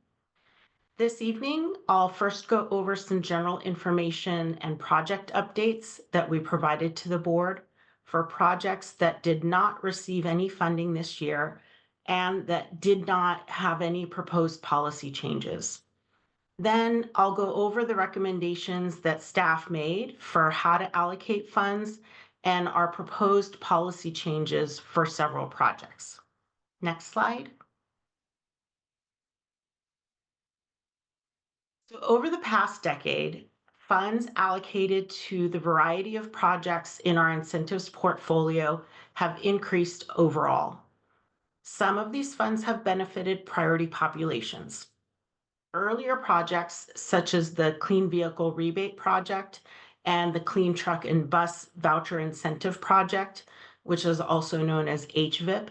[SPEAKER 7] This evening, I'll first go over some general information and project updates that we provided to the board for projects that did not receive any funding this year and that did not have any proposed policy changes. Then I'll go over the recommendations that staff made for how to allocate funds and our proposed policy changes for several projects. Next slide. So over the past decade, funds allocated to the variety of projects in our incentives portfolio have increased overall. Some of these funds have benefited priority populations. Earlier projects, such as the Clean Vehicle Rebate Project and the Clean Truck and Bus Voucher Incentive Project, which is also known as HVIP,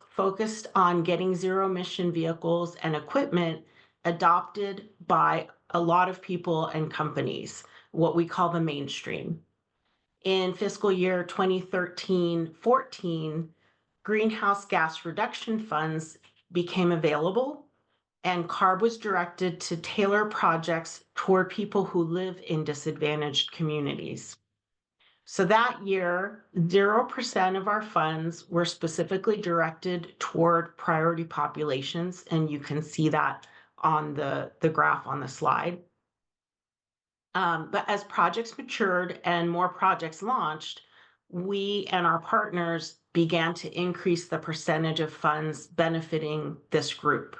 [SPEAKER 7] focused on getting zero-emission vehicles and equipment adopted by a lot of people and companies, what we call the mainstream. In fiscal year 2013-14, greenhouse gas reduction funds became available, and CARB was directed to tailor projects toward people who live in disadvantaged communities. So that year, 0% of our funds were specifically directed toward priority populations, and you can see that on the graph on the slide. But as projects matured and more projects launched, we and our partners began to increase the percentage of funds benefiting this group.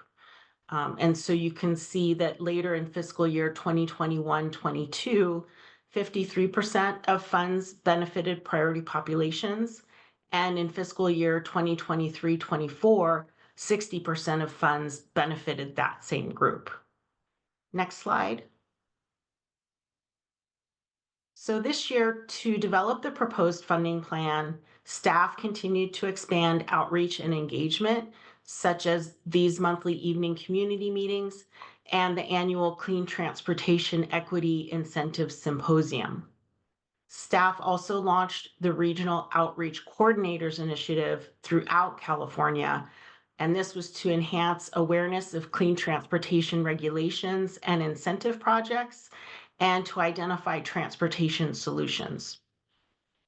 [SPEAKER 7] And so you can see that later in fiscal year 2021-22, 53% of funds benefited priority populations. And in fiscal year 2023-24, 60% of funds benefited that same group. Next slide. So this year, to develop the proposed funding plan, staff continued to expand outreach and engagement, such as these monthly evening community meetings and the annual Clean Transportation Equity Incentive Symposium. Staff also launched the Regional Outreach Coordinators Initiative throughout California, and this was to enhance awareness of clean transportation regulations and incentive projects and to identify transportation solutions.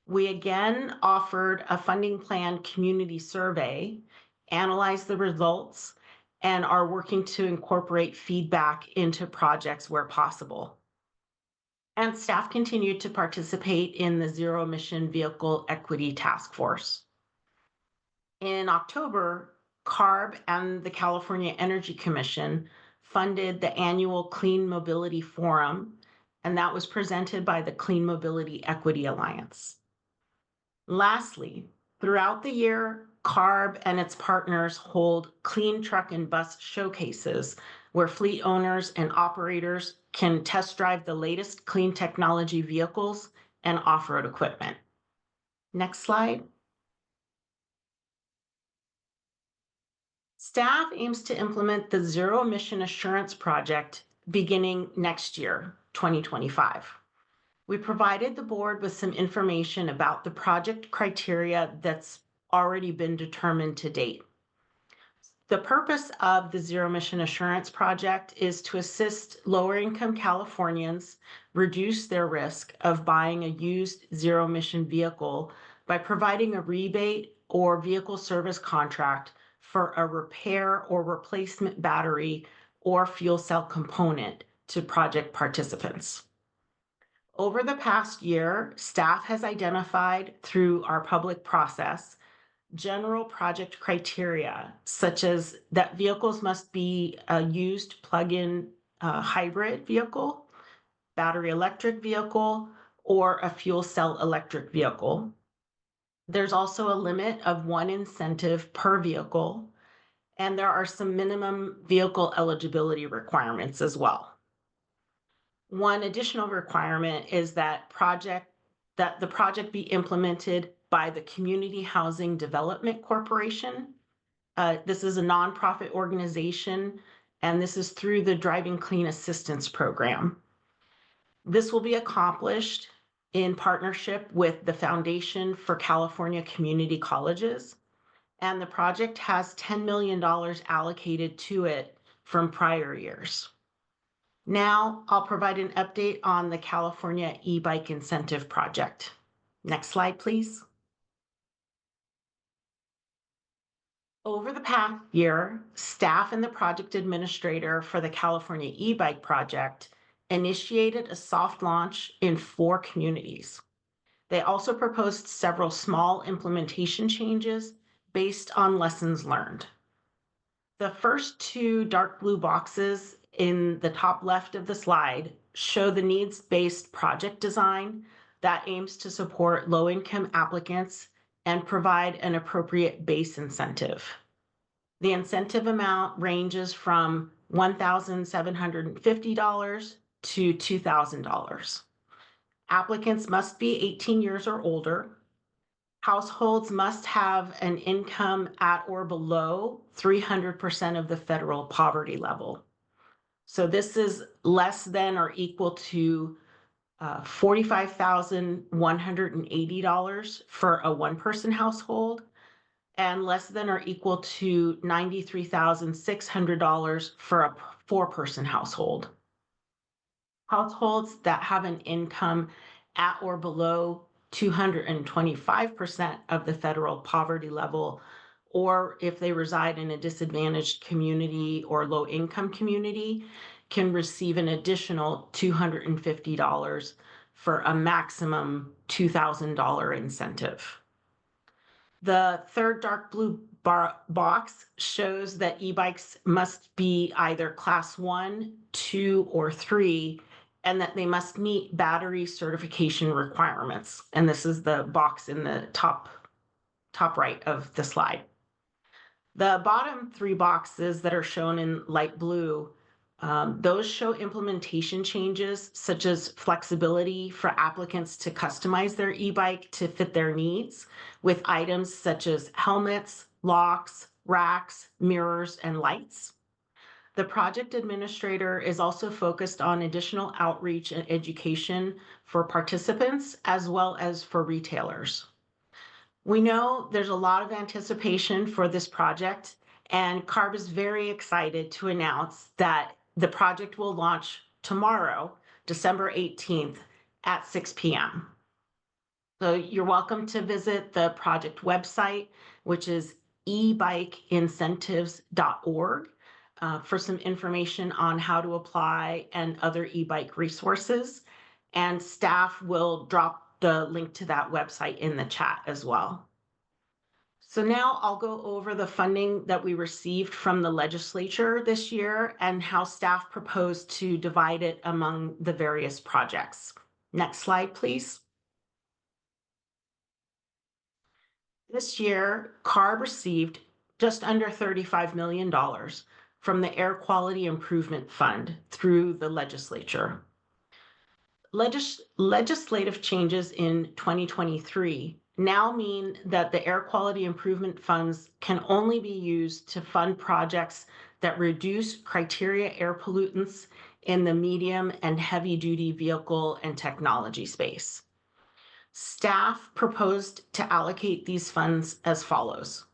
[SPEAKER 7] We again offered a funding plan community survey, analyzed the results, and are working to incorporate feedback into projects where possible. And staff continued to participate in the Zero Emission Vehicle Equity Task Force. In October, CARB and the California Energy Commission funded the annual Clean Mobility Forum, and that was presented by the Clean Mobility Equity Alliance. Lastly, throughout the year, CARB and its partners hold clean truck and bus showcases where fleet owners and operators can test drive the latest clean technology vehicles and off-road equipment. Next slide. Staff aims to implement the Zero Emission Assurance Project beginning next year, 2025. We provided the board with some information about the project criteria that's already been determined to date. The purpose of the Zero Emission Assurance Project is to assist lower income Californians reduce their risk of buying a used zero emission vehicle by providing a rebate or vehicle service contract for a repair or replacement battery or fuel cell component to project participants. Over the past year, staff has identified through our public process general project criteria, such as that vehicles must be a used plug-in hybrid vehicle, battery electric vehicle, or a fuel cell electric vehicle. There's also a limit of 1 incentive per vehicle, and there are some minimum vehicle eligibility requirements as well. One additional requirement is that the project be implemented by the Community Housing Development Corporation. This is a nonprofit organization, and this is through the Driving Clean Assistance Program. This will be accomplished in partnership with the Foundation for California Community Colleges, and the project has $10 million allocated to it from prior years. Now I'll provide an update on the California e-bike incentive project. Next slide, please. Over the past year, staff and the project administrator for the California e-bike project initiated a soft launch in 4 communities. They also proposed several small implementation changes based on lessons learned. The first 2 dark blue boxes in the top left of the slide show the needs-based project design that aims to support low-income applicants and provide an appropriate base incentive. The incentive amount ranges from $1,750 to $2,000. Applicants must be 18 years or older. Households must have an income at or below 300% of the federal poverty level. So this is less than or equal to $45,180 for a 1-person household, and less than or equal to $93,600 for a 4-person household. Households that have an income at or below 225% of the federal poverty level, or if they reside in a disadvantaged community or low-income community, can receive an additional $250 for a maximum $2,000 incentive. The third dark blue box shows that e-bikes must be either class 1, 2, or 3, and that they must meet battery certification requirements. And this is the box in the top right of the slide. The bottom 3 boxes that are shown in light blue, those show implementation changes such as flexibility for applicants to customize their e-bike to fit their needs with items such as helmets, locks, racks, mirrors, and lights. The project administrator is also focused on additional outreach and education for participants as well as for retailers. We know there's a lot of anticipation for this project, and CARB is very excited to announce that the project will launch tomorrow, December 18th at 6 p.m. So you're welcome to visit the project website, which is ebikeincentives.org, for some information on how to apply and other e-bike resources. And staff will drop the link to that website in the chat as well. So now I'll go over the funding that we received from the legislature this year and how staff proposed to divide it among the various projects. Next slide, please. This year, CARB received just under $35 million from the Air Quality Improvement Fund through the legislature. Legislative changes in 2023 now mean that the air quality improvement funds can only be used to fund projects that reduce criteria air pollutants in the medium and heavy duty vehicle and technology space. Staff proposed to allocate these funds as follows: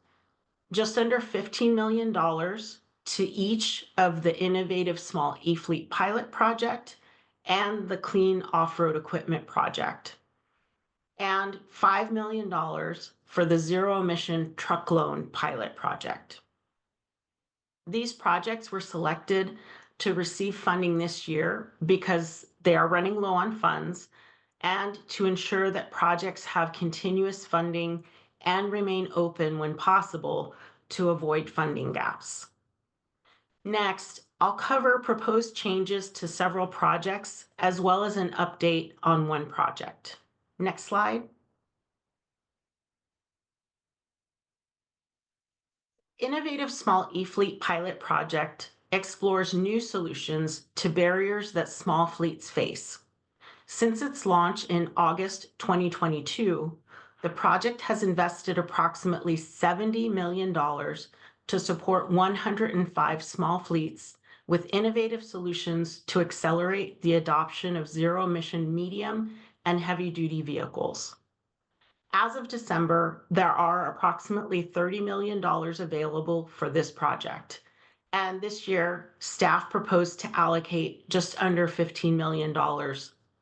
[SPEAKER 7] just under $15 million to each of the Innovative Small E-Fleet Pilot Project and the Clean Off-Road Equipment Project, and $5 million for the Zero-Emission Truck Loan Pilot Project. These projects were selected to receive funding this year because they are running low on funds and to ensure that projects have continuous funding and remain open when possible to avoid funding gaps. Next, I'll cover proposed changes to several projects as well as an update on one project. Next slide. Innovative Small E-Fleet Pilot Project explores new solutions to barriers that small fleets face. Since its launch in August 2022, the project has invested approximately $70 million to support 105 small fleets with innovative solutions to accelerate the adoption of zero-emission medium and heavy-duty vehicles. As of December, there are approximately $30 million available for this project. And this year, staff proposed to allocate just under $15 million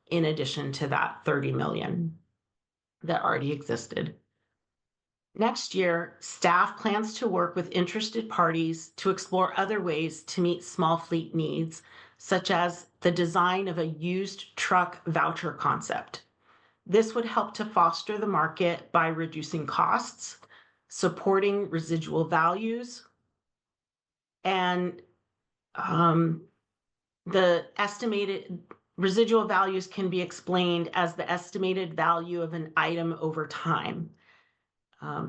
[SPEAKER 7] in addition to that $30 million that already existed. Next year, staff plans to work with interested parties to explore other ways to meet small fleet needs, such as the design of a used truck voucher concept. This would help to foster the market by reducing costs, supporting residual values, and the estimated residual values can be explained as the estimated value of an item over time.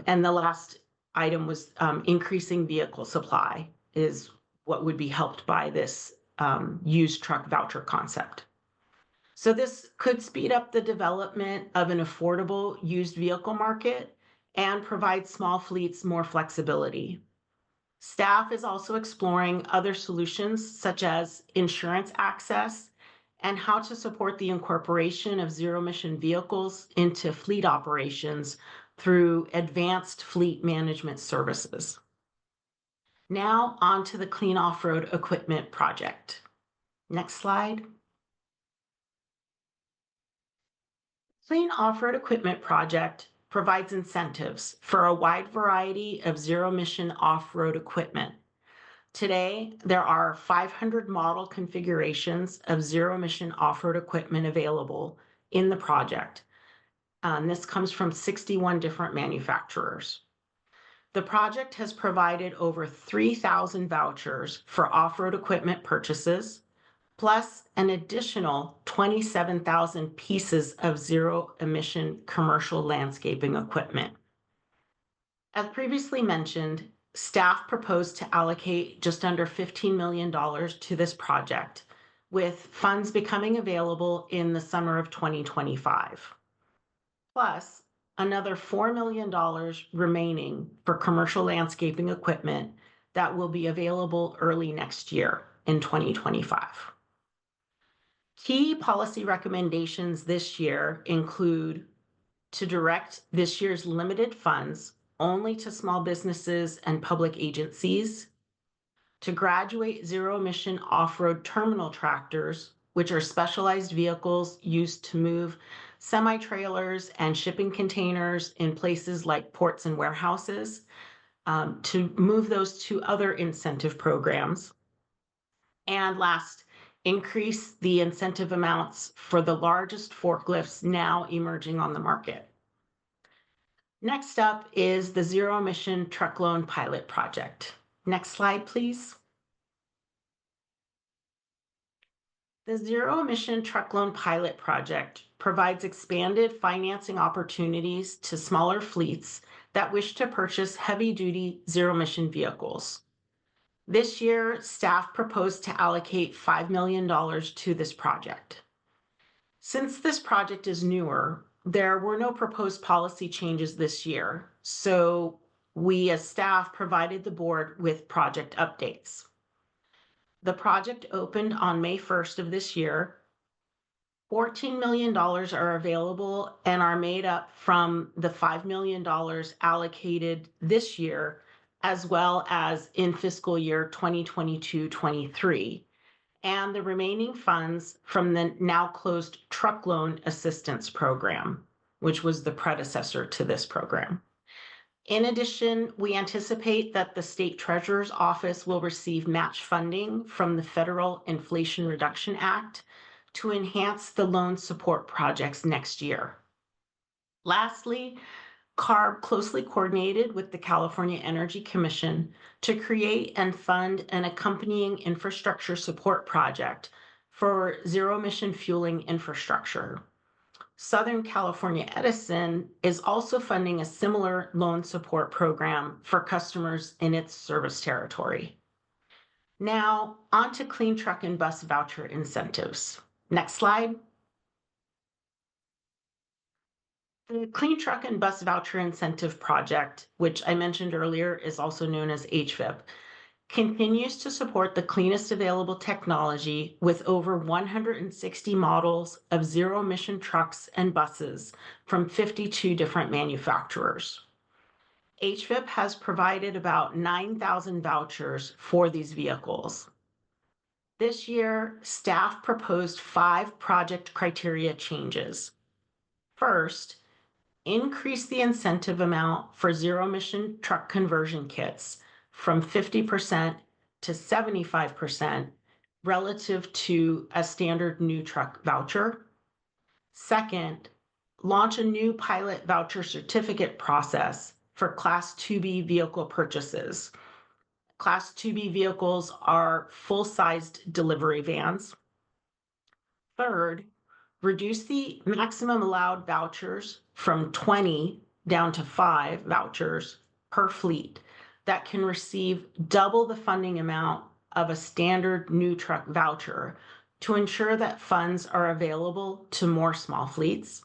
[SPEAKER 7] And the last item was increasing vehicle supply is what would be helped by this used truck voucher concept. So this could speed up the development of an affordable used vehicle market and provide small fleets more flexibility. Staff is also exploring other solutions such as insurance access and how to support the incorporation of zero-emission vehicles into fleet operations through advanced fleet management services. Now on to the Clean Off-Road Equipment Project. Next slide. Clean Off-Road Equipment Project provides incentives for a wide variety of zero-emission off-road equipment. Today, there are 500 model configurations of zero-emission off-road equipment available in the project. This comes from 61 different manufacturers. The project has provided over 3,000 vouchers for off-road equipment purchases, plus an additional 27,000 pieces of zero-emission commercial landscaping equipment. As previously mentioned, staff proposed to allocate just under $15 million to this project, with funds becoming available in the summer of 2025. Plus, another $4 million remaining for commercial landscaping equipment that will be available early next year in 2025. Key policy recommendations this year include to direct this year's limited funds only to small businesses and public agencies, to graduate zero-emission off-road terminal tractors, which are specialized vehicles used to move semi-trailers and shipping containers in places like ports and warehouses, to move those to other incentive programs. And last, increase the incentive amounts for the largest forklifts now emerging on the market. Next up is the zero-emission truck loan pilot project. Next slide, please. The zero-emission truck loan pilot project provides expanded financing opportunities to smaller fleets that wish to purchase heavy-duty zero-emission vehicles. This year, staff proposed to allocate $5 million to this project. Since this project is newer, there were no proposed policy changes this year, so we as staff provided the board with project updates. The project opened on May 1st of this year. $14 million are available and are made up from the $5 million allocated this year, as well as in fiscal year 2022-23, and the remaining funds from the now closed Truck Loan Assistance Program, which was the predecessor to this program. In addition, we anticipate that the State Treasurer's Office will receive match funding from the Federal Inflation Reduction Act to enhance the loan support projects next year. Lastly, CARB closely coordinated with the California Energy Commission to create and fund an accompanying infrastructure support project for zero-emission fueling infrastructure. Southern California Edison is also funding a similar loan support program for customers in its service territory. Now, on to clean truck and bus voucher incentives. Next slide. The Clean Truck and Bus Voucher Incentive Project, which I mentioned earlier is also known as HVIP, continues to support the cleanest available technology with over 160 models of zero-emission trucks and buses from 52 different manufacturers. HVIP has provided about 9,000 vouchers for these vehicles. This year, staff proposed 5 project criteria changes. First, increase the incentive amount for zero-emission truck conversion kits from 50% to 75% relative to a standard new truck voucher. Second, launch a new pilot voucher certificate process for Class 2B vehicle purchases. Class 2B vehicles are full-sized delivery vans. Third, reduce the maximum allowed vouchers from 20 down to 5 vouchers per fleet that can receive double the funding amount of a standard new truck voucher to ensure that funds are available to more small fleets.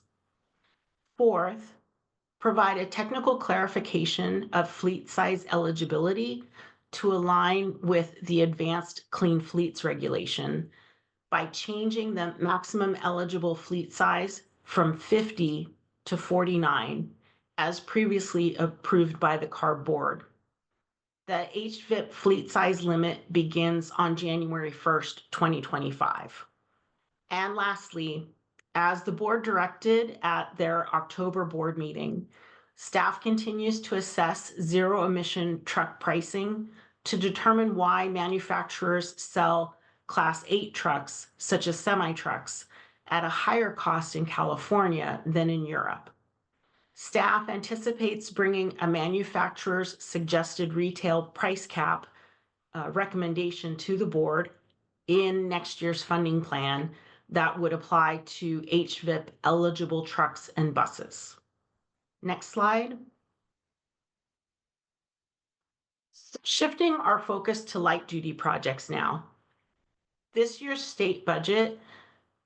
[SPEAKER 7] Fourth, provide a technical clarification of fleet size eligibility to align with the Advanced Clean Fleets regulation by changing the maximum eligible fleet size from 50 to 49, as previously approved by the CARB board. The HVIP fleet size limit begins on January 1st, 2025. And lastly, as the board directed at their October board meeting, staff continues to assess zero-emission truck pricing to determine why manufacturers sell Class 8 trucks, such as semi-trucks, at a higher cost in California than in Europe. Staff anticipates bringing a manufacturer's suggested retail price cap recommendation to the board in next year's funding plan that would apply to HVIP eligible trucks and buses. Next slide. Shifting our focus to light duty projects now. This year's state budget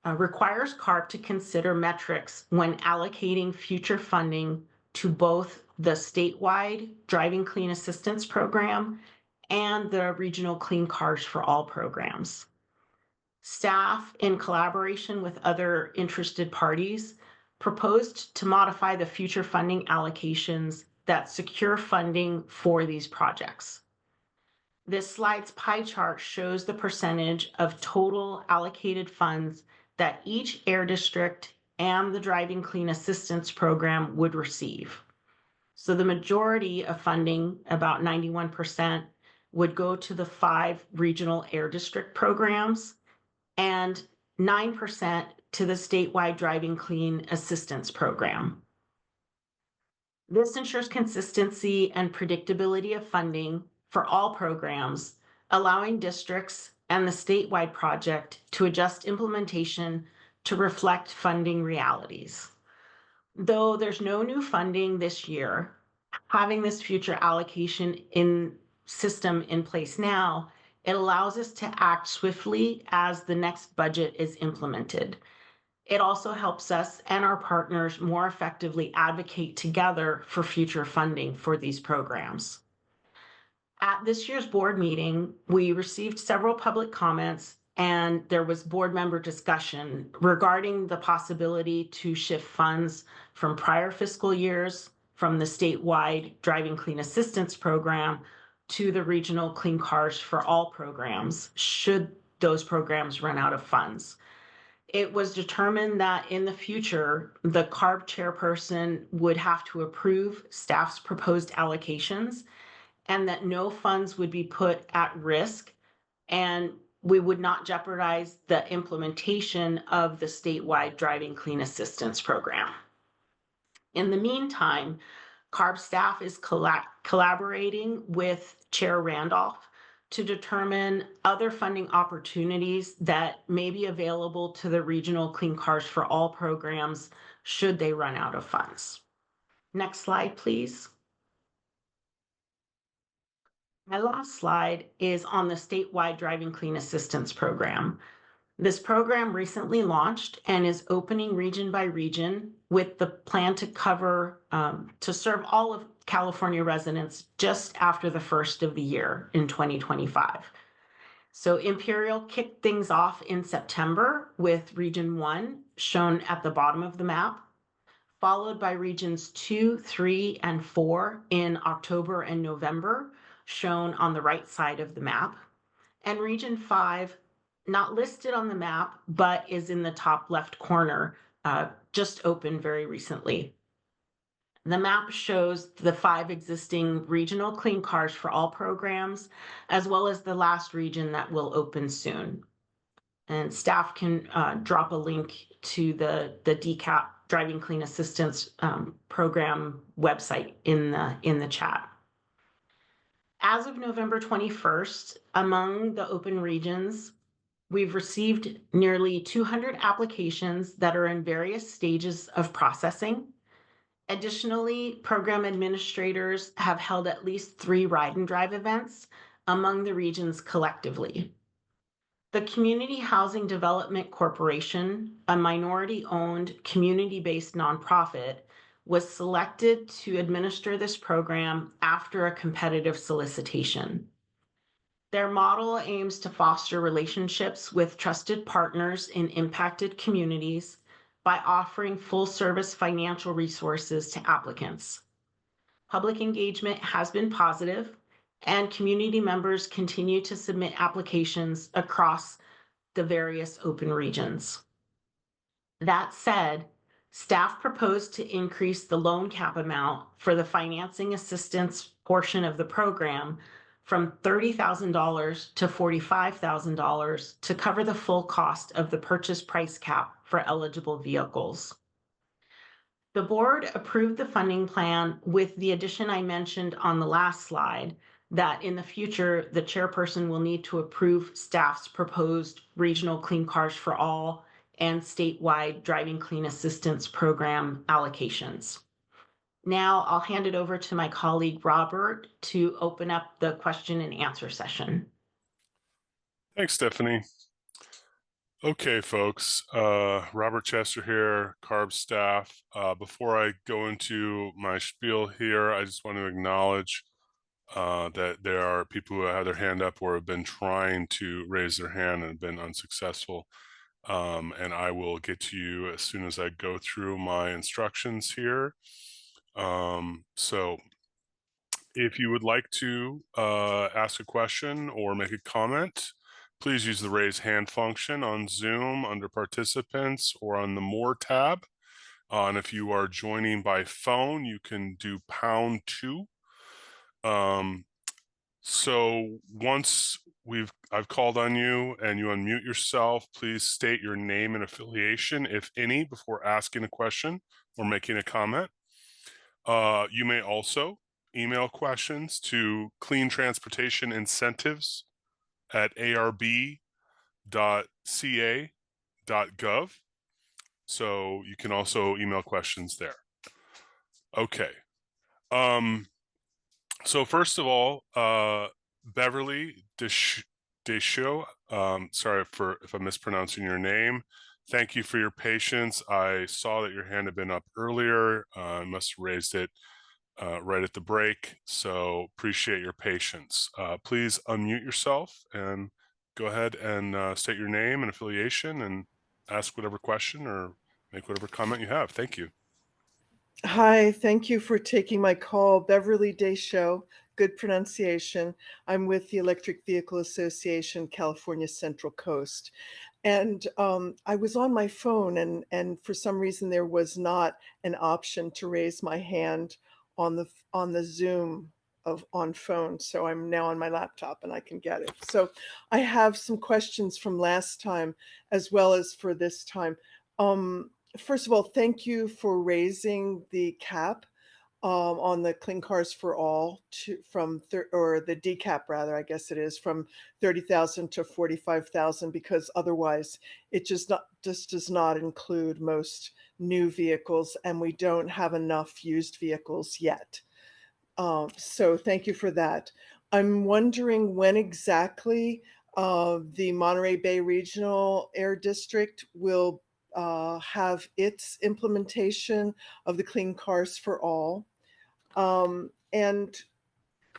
[SPEAKER 7] requires CARB to consider metrics when allocating future funding to both the statewide Driving Clean Assistance Program and the regional Clean Cars for All programs. Staff, in collaboration with other interested parties, proposed to modify the future funding allocations that secure funding for these projects. This slide's pie chart shows the percentage of total allocated funds that each air district and the Driving Clean Assistance Program would receive. So the majority of funding, about 91%, would go to the 5 regional air district programs and 9% to the statewide Driving Clean Assistance Program. This ensures consistency and predictability of funding for all programs, allowing districts and the statewide project to adjust implementation to reflect funding realities. Though there's no new funding this year, having this future allocation system in place now, it allows us to act swiftly as the next budget is implemented. It also helps us and our partners more effectively advocate together for future funding for these programs. At this year's board meeting, we received several public comments and there was board member discussion regarding the possibility to shift funds from prior fiscal years from the statewide Driving Clean Assistance Program to the regional Clean Cars for All programs, should those programs run out of funds. It was determined that in the future, the CARB chairperson would have to approve staff's proposed allocations and that no funds would be put at risk and we would not jeopardize the implementation of the statewide Driving Clean Assistance Program. In the meantime, CARB staff is collaborating with Chair Randolph to determine other funding opportunities that may be available to the regional Clean Cars for All programs should they run out of funds. Next slide, please. My last slide is on the statewide Driving Clean Assistance Program. This program recently launched and is opening region by region with the plan to cover, to serve all of California residents just after the first of the year in 2025. So Imperial kicked things off in September with Region 1 shown at the bottom of the map, followed by Regions 2, 3, and 4 in October and November, shown on the right side of the map, and Region 5, not listed on the map, but is in the top left corner, just opened very recently. The map shows the 5 existing regional Clean Cars for All programs, as well as the last region that will open soon. And staff can drop a link to the DCAP Driving Clean Assistance Program website in the chat. As of November 21st, among the open regions, we've received nearly 200 applications that are in various stages of processing. Additionally, program administrators have held at least 3 ride and drive events among the regions collectively. The Community Housing Development Corporation, a minority-owned, community-based nonprofit, was selected to administer this program after a competitive solicitation. Their model aims to foster relationships with trusted partners in impacted communities by offering full-service financial resources to applicants. Public engagement has been positive, and community members continue to submit applications across the various open regions. That said, staff proposed to increase the loan cap amount for the financing assistance portion of the program from $30,000 to $45,000 to cover the full cost of the purchase price cap for eligible vehicles. The board approved the funding plan with the addition I mentioned on the last slide, that in the future, the chairperson will need to approve staff's proposed regional Clean Cars for All and statewide Driving Clean Assistance Program allocations. Now I'll hand it over to my colleague Robert to open up the question and answer session.
[SPEAKER 5] Thanks, Stephanie. Okay, folks, Robert Chester here, CARB staff. Before I go into my spiel here, I just want to acknowledge that there are people who have their hand up or have been trying to raise their hand and have been unsuccessful. And I will get to you as soon as I go through my instructions here. So if you would like to ask a question or make a comment, please use the raise hand function on Zoom under participants or on the More tab. And if you are joining by phone, you can do #2. So once I've called on you and you unmute yourself, please state your name and affiliation, if any, before asking a question or making a comment. You may also email questions to cleantransportation.arb.ca.gov. So you can also email questions there. Okay. So first of all, Beverly Deschaux, sorry if I'm mispronouncing your name. Thank you for your patience. I saw that your hand had been up earlier. I must have raised it right at the break, so appreciate your patience. Please unmute yourself and go ahead and state your name and affiliation and ask whatever question or make whatever comment you have. Thank you.
[SPEAKER 8] Hi, thank you for taking my call. Beverly Deschaux, good pronunciation. I'm with the Electric Vehicle Association, California Central Coast. And I was on my phone and for some reason there was not an option to raise my hand on the Zoom on phone. So I'm now on my laptop and I can get it. So I have some questions from last time as well as for this time. First of all, thank you for raising the cap. on the Clean Cars for All or the decap rather, I guess it is, from 30,000 to 45,000, because otherwise it just does not include most new vehicles, and we don't have enough used vehicles yet. So thank you for that. I'm wondering when exactly the Monterey Bay Regional Air District will have its implementation of the Clean Cars for All. And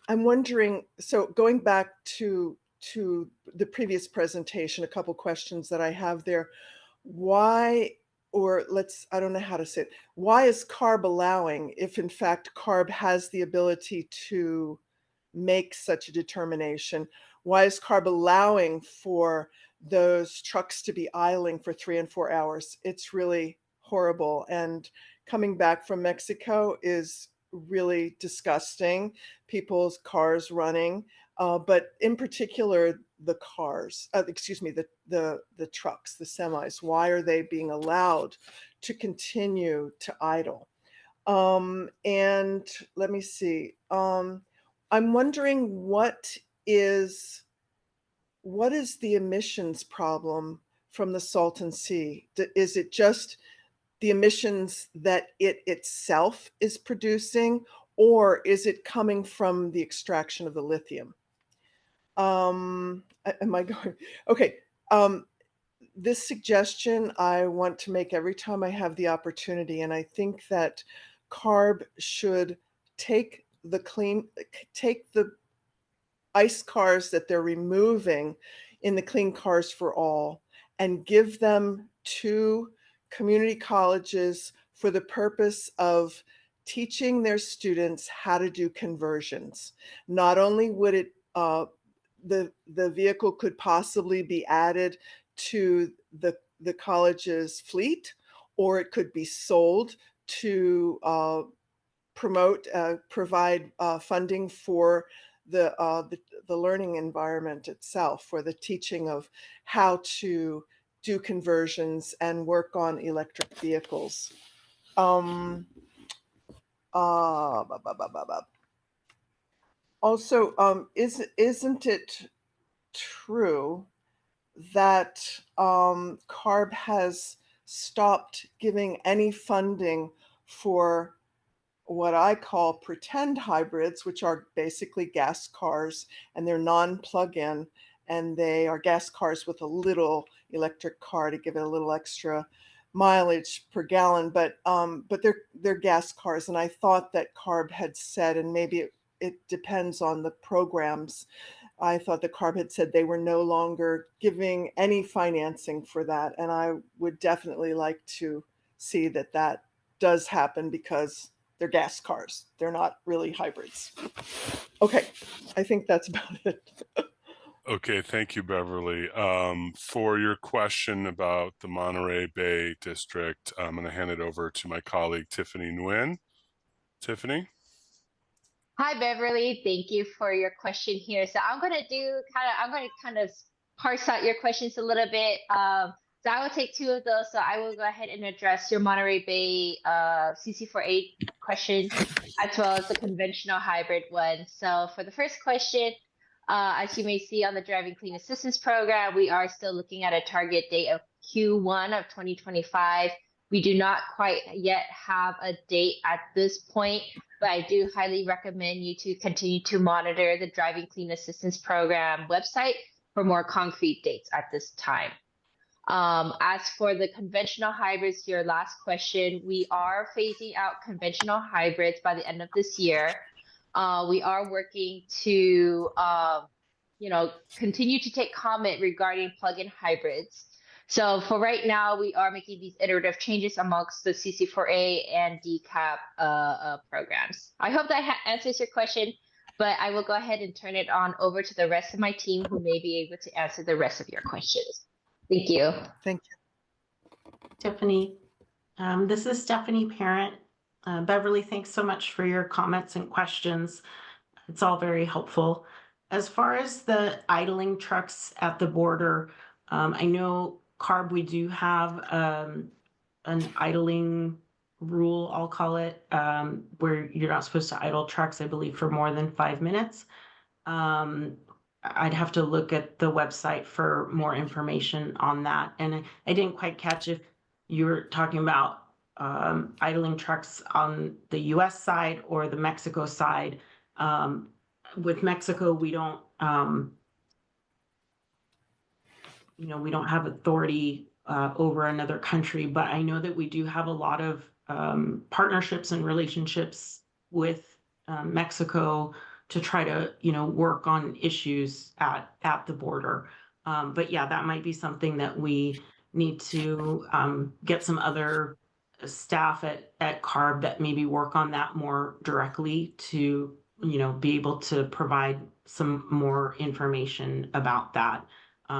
[SPEAKER 8] I'm wondering, so going back to the previous presentation, a couple questions that I have there. Why, I don't know how to say it. Why is CARB allowing, if in fact CARB has the ability to make such a determination? Why is CARB allowing for those trucks to be idling for 3 and 4 hours? It's really horrible. And coming back from Mexico is really disgusting. People's cars running, but in particular, the cars, excuse me, the trucks, the semis. Why are they being allowed to continue to idle? And let me see. I'm wondering what is the emissions problem from the Salton Sea? Is it just the emissions that it itself is producing, or is it coming from the extraction of the lithium? Am I going? Okay. This suggestion I want to make every time I have the opportunity, and I think that CARB should take the ICE cars that they're removing in the Clean Cars for All and give them to community colleges for the purpose of teaching their students how to do conversions. Not only would it, the vehicle could possibly be added to the college's fleet, or it could be sold to provide funding for the learning environment itself, for the teaching of how to do conversions and work on electric vehicles. Also, isn't it true that CARB has stopped giving any funding for what I call pretend hybrids, which are basically gas cars, and they're non-plug-in, and they are gas cars with a little electric car to give it a little extra mileage per gallon, but they're gas cars. And I thought that CARB had said, and maybe it depends on the programs, I thought the CARB had said they were no longer giving any financing for that. And I would definitely like to see that that does happen, because they're gas cars. They're not really hybrids. Okay, I think that's about it.
[SPEAKER 5] Okay, thank you, Beverly. For your question about the Monterey Bay District, I'm going to hand it over to my colleague, Tiffany Nguyen. Tiffany?
[SPEAKER 9] Hi, Beverly. Thank you for your question here. So I'm going to kind of parse out your questions a little bit. So I will take two of those. So I will go ahead and address your Monterey Bay CC48 question, as well as the conventional hybrid one. So for the first question, as you may see on the Driving Clean Assistance Program, we are still looking at a target date of Q1 of 2025. We do not quite yet have a date at this point, but I do highly recommend you to continue to monitor the Driving Clean Assistance Program website for more concrete dates at this time. As for the conventional hybrids, your last question, we are phasing out conventional hybrids by the end of this year. We are working to, continue to take comment regarding plug-in hybrids. So for right now, we are making these iterative changes amongst the CC4A and DCAP programs. I hope that answers your question, but I will go ahead and turn it on over to the rest of my team, who may be able to answer the rest of your questions. Thank you.
[SPEAKER 8] Thank you.
[SPEAKER 7] Tiffany, this is Stephanie Parent. Beverly, thanks so much for your comments and questions. It's all very helpful. As far as the idling trucks at the border, I know CARB, we do have an idling rule, I'll call it, where you're not supposed to idle trucks, I believe, for more than 5 minutes. I'd have to look at the website for more information on that. And I didn't quite catch if you were talking about idling trucks on the US side or the Mexico side. With Mexico, we don't, we don't have authority over another country, but I know that we do have a lot of partnerships and relationships with Mexico to try to, work on issues at the border. But yeah, that might be something that we need to get some other staff at CARB that maybe work on that more directly to, be able to provide some more information about that.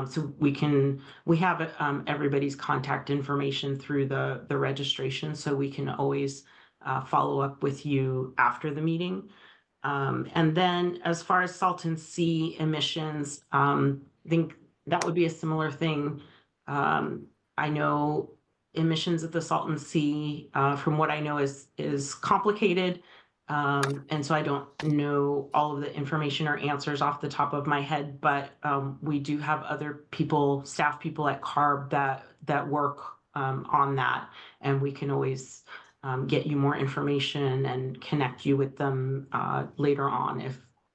[SPEAKER 7] So we have everybody's contact information through the registration, so we can always follow up with you after the meeting. And then as far as Salton Sea emissions, I think that would be a similar thing. I know emissions at the Salton Sea, from what I know, is complicated. And so I don't know all of the information or answers off the top of my head, but we do have other people, staff people at CARB that work on that, and we can always get you more information and connect you with them later on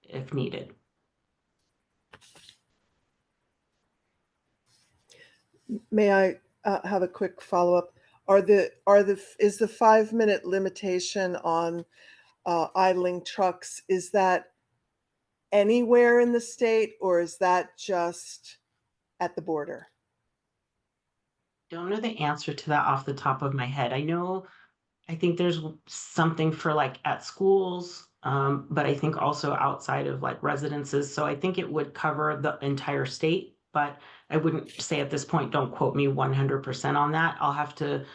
[SPEAKER 7] if needed.
[SPEAKER 8] May I have a quick follow-up? Is the 5-minute limitation on idling trucks, is that anywhere in the state, or is that just at the border?
[SPEAKER 7] Don't know the answer to that off the top of my head. I think there's something for like at schools, but I think also outside of like residences. So I think it would cover the entire state, but I wouldn't say at this point, don't quote me 100% on that. I'll have to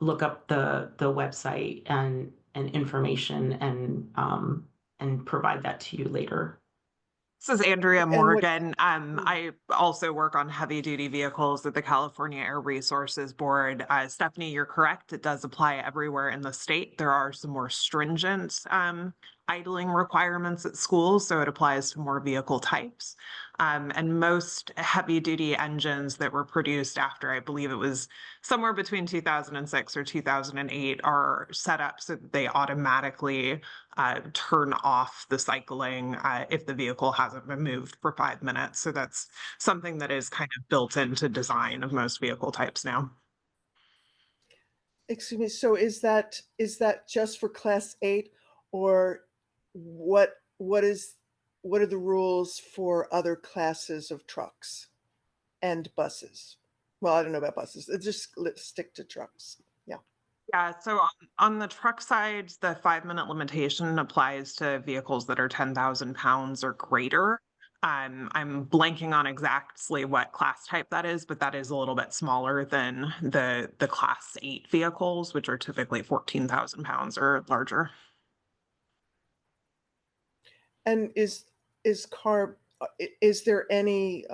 [SPEAKER 7] look up the website and information and provide that to you later.
[SPEAKER 10] This is Andrea
[SPEAKER 8] And what-
[SPEAKER 10] Morgan. I also work on heavy duty vehicles at the California Air Resources Board. Stephanie, you're correct. It does apply everywhere in the state. There are some more stringent idling requirements at schools, so it applies to more vehicle types. And most heavy duty engines that were produced after, I believe it was somewhere between 2006 or 2008, are set up so that they automatically turn off the cycling if the vehicle hasn't been moved for 5 minutes. So that's something that is kind of built into design of most vehicle types now.
[SPEAKER 8] Excuse me, so is that just for Class 8, or what are the rules for other classes of trucks and buses? Well, I don't know about buses. Let's stick to trucks. Yeah.
[SPEAKER 10] Yeah, so on the truck side, the 5-minute limitation applies to vehicles that are 10,000 pounds or greater. I'm blanking on exactly what class type that is, but that is a little bit smaller than the Class 8 vehicles, which are typically 14,000 pounds or larger.
[SPEAKER 8] And is CARB, is there any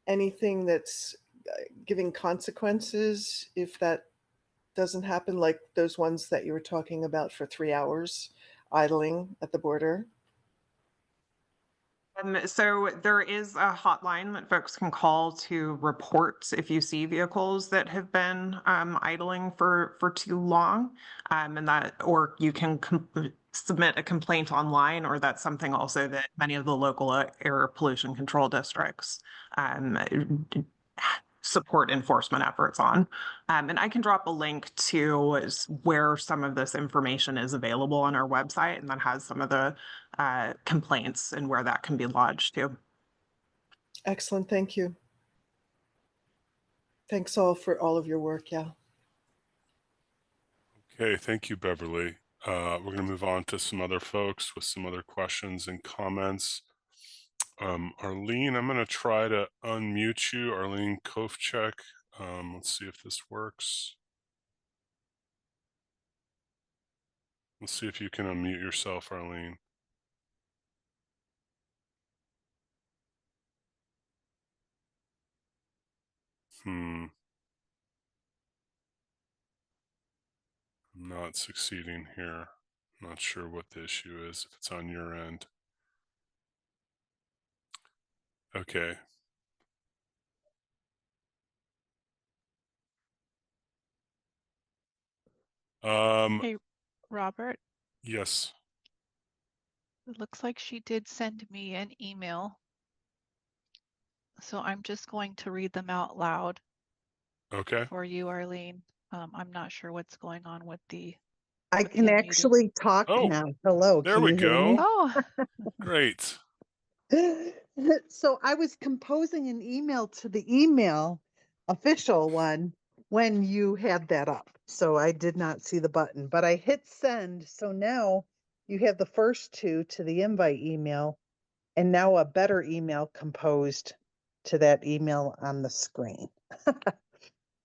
[SPEAKER 8] anything that's giving consequences if that doesn't happen, like those ones that you were talking about for 3 hours idling at the border?
[SPEAKER 10] So there is a hotline that folks can call to report if you see vehicles that have been idling for too long, and that, or you can submit a complaint online, or that's something also that many of the local air pollution control districts support enforcement efforts on. And I can drop a link to where some of this information is available on our website, and that has some of the complaints and where that can be lodged too.
[SPEAKER 8] Excellent, thank you. Thanks all for all of your work, yeah.
[SPEAKER 5] Okay, thank you, Beverly. We're going to move on to some other folks with some other questions and comments. Arlene, I'm going to try to unmute you. Arlene Kovchek. Let's see if this works. Let's see if you can unmute yourself, Arlene. not succeeding here. Not sure what the issue is, if it's on your end. Okay.
[SPEAKER 1] Hey, Robert,
[SPEAKER 5] Yes.
[SPEAKER 1] it looks like she did send me an email. So I'm just going to read them out loud
[SPEAKER 5] Okay.
[SPEAKER 1] for you, Arlene. I'm not sure what's going on with the
[SPEAKER 11] I
[SPEAKER 1] with
[SPEAKER 11] can
[SPEAKER 1] the unmuting.
[SPEAKER 11] actually talk
[SPEAKER 5] Oh,
[SPEAKER 11] now. Hello,
[SPEAKER 5] there
[SPEAKER 11] can
[SPEAKER 5] we
[SPEAKER 11] you hear me?
[SPEAKER 5] go.
[SPEAKER 1] Oh,
[SPEAKER 5] Great.
[SPEAKER 11] So I was composing an email to the email, official one, when you had that up. So I did not see the button, but I hit send. So now you have the first two to the invite email, and now a better email composed to that email on the screen.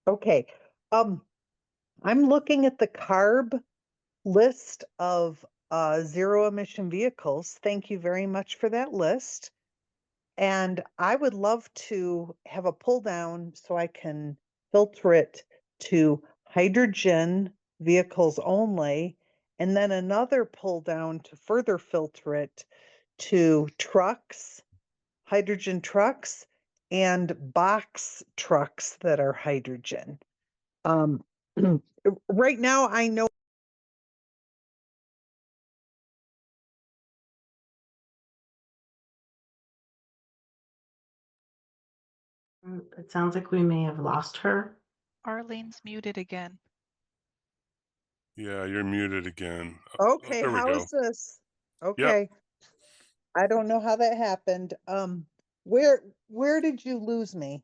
[SPEAKER 11] Okay. I'm looking at the CARB list of zero emission vehicles. Thank you very much for that list. And I would love to have a pull down so I can filter it to hydrogen vehicles only, and then another pull down to further filter it to trucks, hydrogen trucks, and box trucks that are hydrogen. Right now, I know
[SPEAKER 7] It sounds like we may have lost her.
[SPEAKER 1] Arlene's muted again.
[SPEAKER 5] Yeah, you're muted again.
[SPEAKER 11] okay,
[SPEAKER 5] There we
[SPEAKER 11] how
[SPEAKER 5] go.
[SPEAKER 11] is this?
[SPEAKER 5] Yep.
[SPEAKER 11] Okay. I don't know how that happened. Where did you lose me?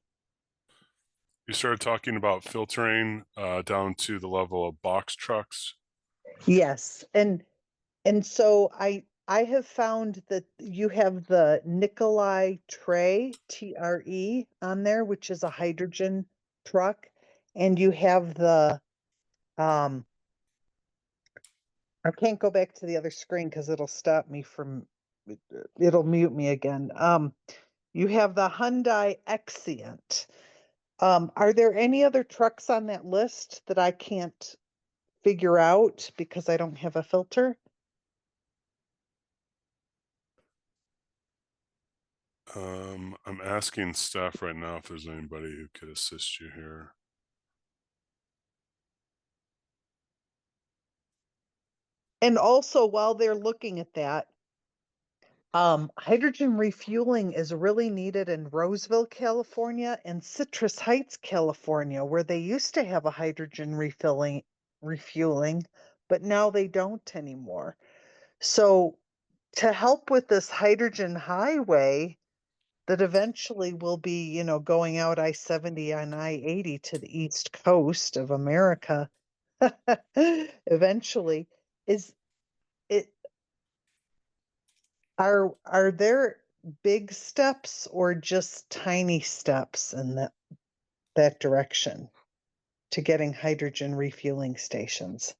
[SPEAKER 5] You started talking about filtering down to the level of box trucks.
[SPEAKER 11] Yes. And so I have found that you have the Nikolai Tre, TRE, on there, which is a hydrogen truck, and you have the I can't go back to the other screen because it'll stop me from it'll mute me again. You have the Hyundai Exient. Are there any other trucks on that list that I can't figure out because I don't have a filter?
[SPEAKER 5] I'm asking staff right now if there's anybody who could assist you here.
[SPEAKER 11] And also, while they're looking at that, hydrogen refueling is really needed in Roseville, California, and Citrus Heights, California, where they used to have a hydrogen refueling, but now they don't anymore. So, to help with this hydrogen highway that eventually will be, going out I-70 and I-80 to the East Coast of America, eventually, is it are there big steps or just tiny steps in that direction to getting hydrogen refueling stations?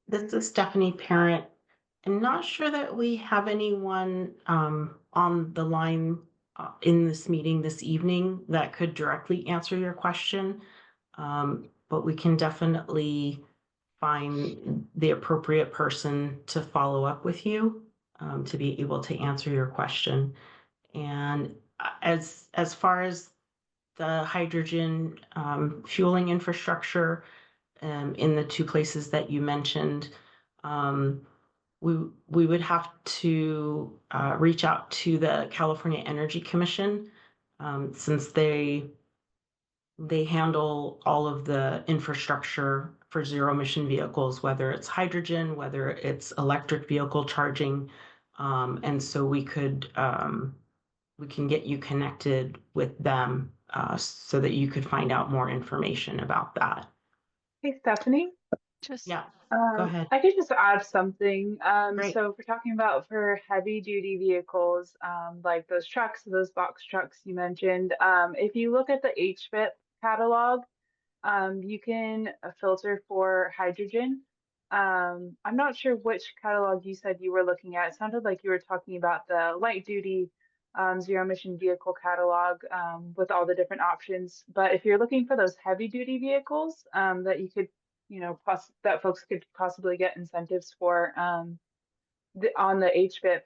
[SPEAKER 7] This is Stephanie Parent. I'm not sure that we have anyone on the line in this meeting this evening that could directly answer your question, but we can definitely find the appropriate person to follow up with you to be able to answer your question. And as far as the hydrogen fueling infrastructure in the two places that you mentioned, we would have to reach out to the California Energy Commission since they handle all of the infrastructure for zero emission vehicles, whether it's hydrogen, whether it's electric vehicle charging. And so we can get you connected with them so that you could find out more information about that.
[SPEAKER 12] Hey, Stephanie.
[SPEAKER 1] Just
[SPEAKER 7] Yeah, go ahead.
[SPEAKER 12] I could just add something.
[SPEAKER 7] Great.
[SPEAKER 12] So if we're talking about for heavy duty vehicles, like those trucks, those box trucks you mentioned, if you look at the HVIP catalog, you can filter for hydrogen. I'm not sure which catalog you said you were looking at. It sounded like you were talking about the light duty zero emission vehicle catalog with all the different options. But if you're looking for those heavy duty vehicles that you could, that folks could possibly get incentives for on the HVIP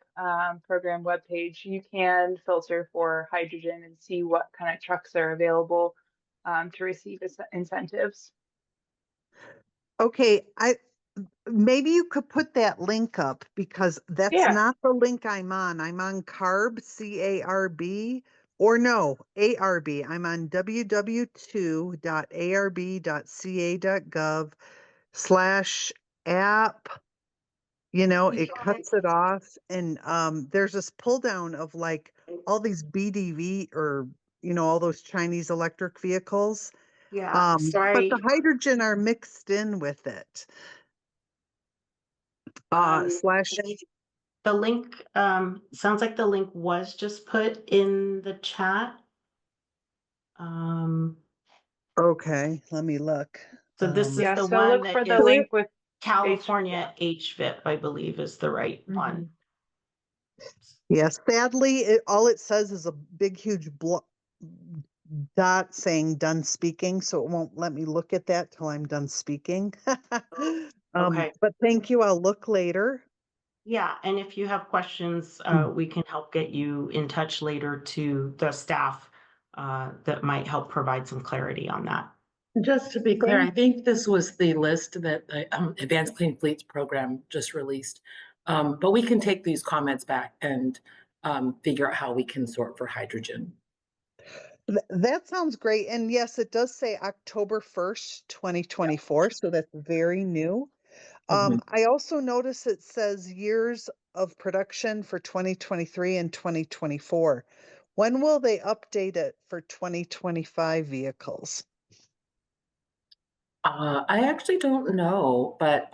[SPEAKER 12] program webpage, you can filter for hydrogen and see what kind of trucks are available to receive incentives.
[SPEAKER 11] Okay, maybe you could put that link up because that's
[SPEAKER 12] Yeah.
[SPEAKER 11] not the link I'm on. I'm on CARB, C-A-R-B, or no, ARB. I'm on www.arb.ca.gov/app. It cuts it off. And there's this pull down of like all these BDV or, all those Chinese electric vehicles.
[SPEAKER 7] Yeah,
[SPEAKER 11] But
[SPEAKER 7] sorry.
[SPEAKER 11] the hydrogen are mixed in with it. Slash
[SPEAKER 7] The link sounds like the link was just put in the chat.
[SPEAKER 11] Okay, let me look.
[SPEAKER 7] So this is
[SPEAKER 12] Yeah,
[SPEAKER 7] the
[SPEAKER 12] so
[SPEAKER 7] one
[SPEAKER 12] look
[SPEAKER 7] that
[SPEAKER 12] for the
[SPEAKER 7] is
[SPEAKER 12] link with
[SPEAKER 7] California HVIP, I believe is the right one.
[SPEAKER 11] Yes, sadly, all it says is a big, huge dot saying done speaking, so it won't let me look at that till I'm done speaking.
[SPEAKER 7] Okay.
[SPEAKER 11] But thank you. I'll look later.
[SPEAKER 7] Yeah, and if you have questions, we can help get you in touch later to the staff that might help provide some clarity on that.
[SPEAKER 13] Just to be clear, I think this was the list that the Advanced Clean Fleets program just released. But we can take these comments back and figure out how we can sort for hydrogen.
[SPEAKER 11] That sounds great. And yes, it does say October 1st, 2024. So that's very new. I also notice it says years of production for 2023 and 2024. When will they update it for 2025 vehicles?
[SPEAKER 13] I actually don't know, but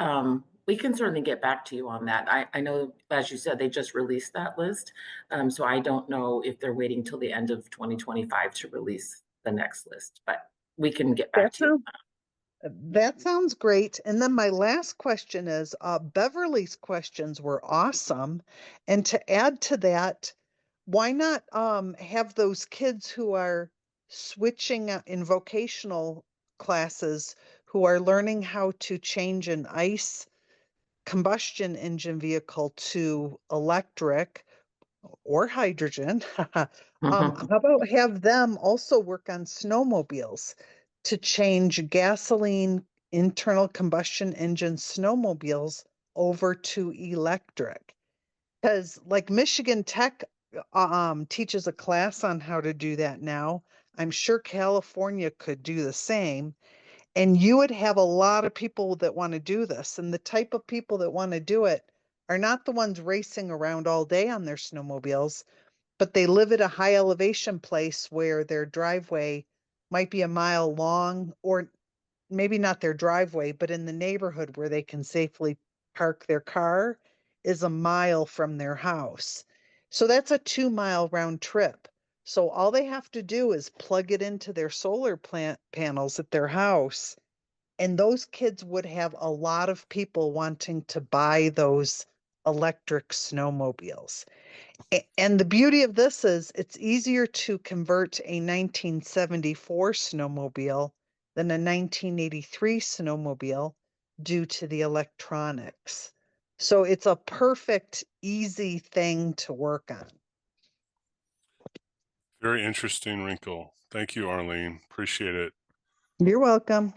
[SPEAKER 13] we can certainly get back to you on that. I know, as you said, they just released that list. So I don't know if they're waiting till the end of 2025 to release the next list, but we can get back to you.
[SPEAKER 11] That sounds great. And then my last question is, Beverly's questions were awesome. And to add to that, why not have those kids who are switching in vocational classes who are learning how to change an ICE combustion engine vehicle to electric or hydrogen? How about have them also work on snowmobiles to change gasoline internal combustion engine snowmobiles over to electric? Because like Michigan Tech teaches a class on how to do that now. I'm sure California could do the same. And you would have a lot of people that want to do this. And the type of people that want to do it are not the ones racing around all day on their snowmobiles, but they live at a high elevation place where their driveway might be a mile long, or maybe not their driveway, but in the neighborhood where they can safely park their car is a mile from their house. So that's a 2-mile round trip. So all they have to do is plug it into their solar panels at their house. And those kids would have a lot of people wanting to buy those electric snowmobiles. And the beauty of this is it's easier to convert a 1974 snowmobile than a 1983 snowmobile due to the electronics. So it's a perfect, easy thing to work on.
[SPEAKER 5] Very interesting wrinkle. Thank you, Arlene. Appreciate it.
[SPEAKER 11] You're welcome.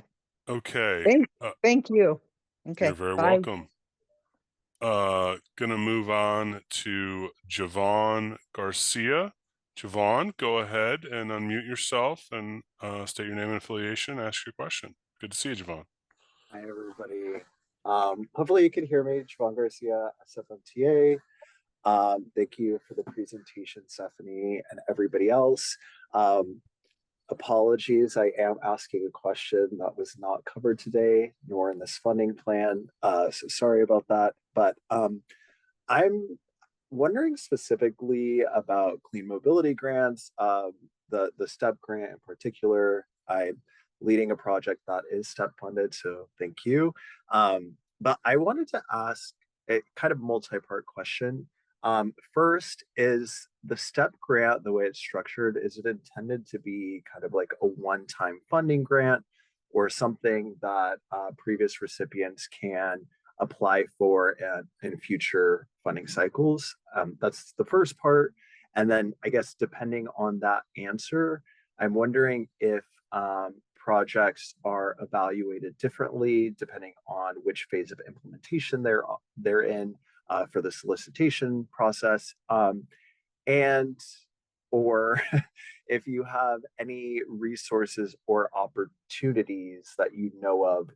[SPEAKER 5] Okay.
[SPEAKER 11] Thank you. Okay.
[SPEAKER 5] You're very
[SPEAKER 11] bye.
[SPEAKER 5] welcome. Gonna move on to Javon Garcia. Javon, go ahead and unmute yourself and state your name and affiliation. Ask your question. Good to see you, Javon.
[SPEAKER 14] Hi, everybody. Hopefully you can hear me. Javon Garcia, SFMTA. Thank you for the presentation, Stephanie, and everybody else. Apologies, I am asking a question that was not covered today, nor in this funding plan. So sorry about that. But I'm wondering specifically about clean mobility grants, the STEP grant in particular. I'm leading a project that is STEP funded, so thank you. But I wanted to ask a kind of multi-part question. First, is the STEP grant, the way it's structured, is it intended to be kind of like a one-time funding grant or something that previous recipients can apply for in future funding cycles? That's the first part. And then I guess depending on that answer, I'm wondering if projects are evaluated differently depending on which phase of implementation they're in for the solicitation process, and or if you have any resources or opportunities that you know of,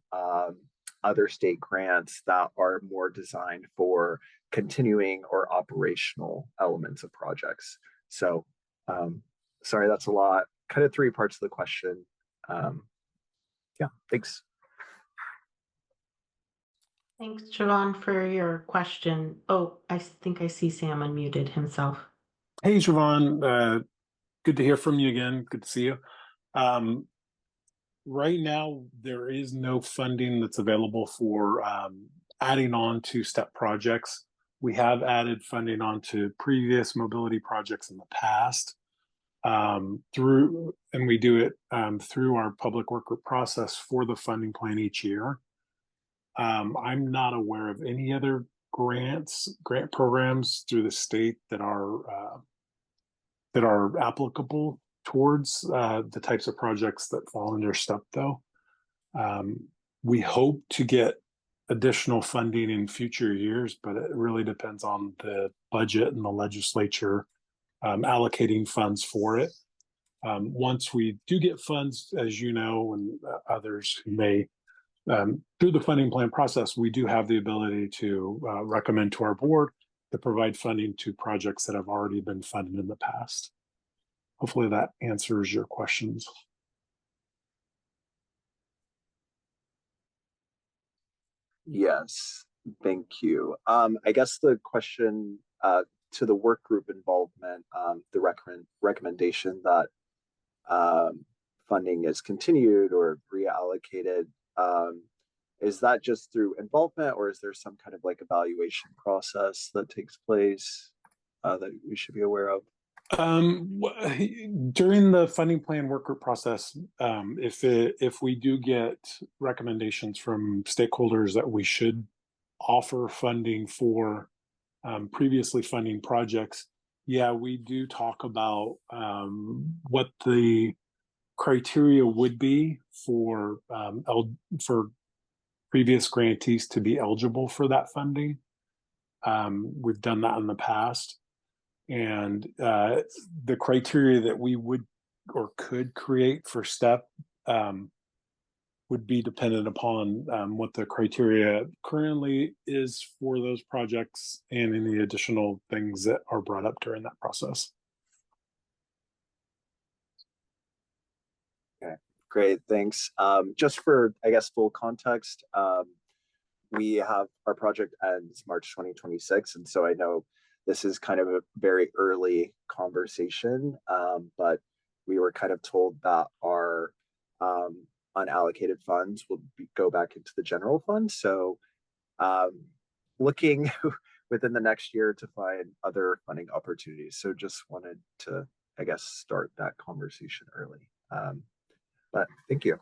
[SPEAKER 14] other state grants that are more designed for continuing or operational elements of projects. So sorry, that's a lot. Kind of three parts of the question. Yeah, thanks.
[SPEAKER 7] Thanks, Javon, for your question. Oh, I think I see Sam unmuted himself.
[SPEAKER 15] Hey, Javon. Good to hear from you again. Good to see you. Right now, there is no funding that's available for adding on to STEP projects. We have added funding onto previous mobility projects in the past and we do it through our public work group process for the funding plan each year. I'm not aware of any other grant programs through the state that are applicable towards the types of projects that fall under STEP, though. We hope to get additional funding in future years, but it really depends on the budget and the legislature allocating funds for it. Once we do get funds, as you know, and others who may, through the funding plan process, we do have the ability to recommend to our board to provide funding to projects that have already been funded in the past. Hopefully that answers your questions.
[SPEAKER 14] Yes, thank you. I guess the question to the work group involvement, the recommendation that funding is continued or reallocated, is that just through involvement, or is there some kind of like evaluation process that takes place that we should be aware of?
[SPEAKER 15] During the funding plan work group process, if we do get recommendations from stakeholders that we should offer funding for previously funding projects, yeah, we do talk about what the criteria would be for previous grantees to be eligible for that funding. We've done that in the past. And the criteria that we would or could create for STEP would be dependent upon what the criteria currently is for those projects and any additional things that are brought up during that process.
[SPEAKER 14] Okay, great, thanks. Just for, I guess, full context, we have our project ends March 2026, and so I know this is kind of a very early conversation, but we were kind of told that our unallocated funds will go back into the general fund. So looking within the next year to find other funding opportunities. So just wanted to, I guess, start that conversation early. But thank you.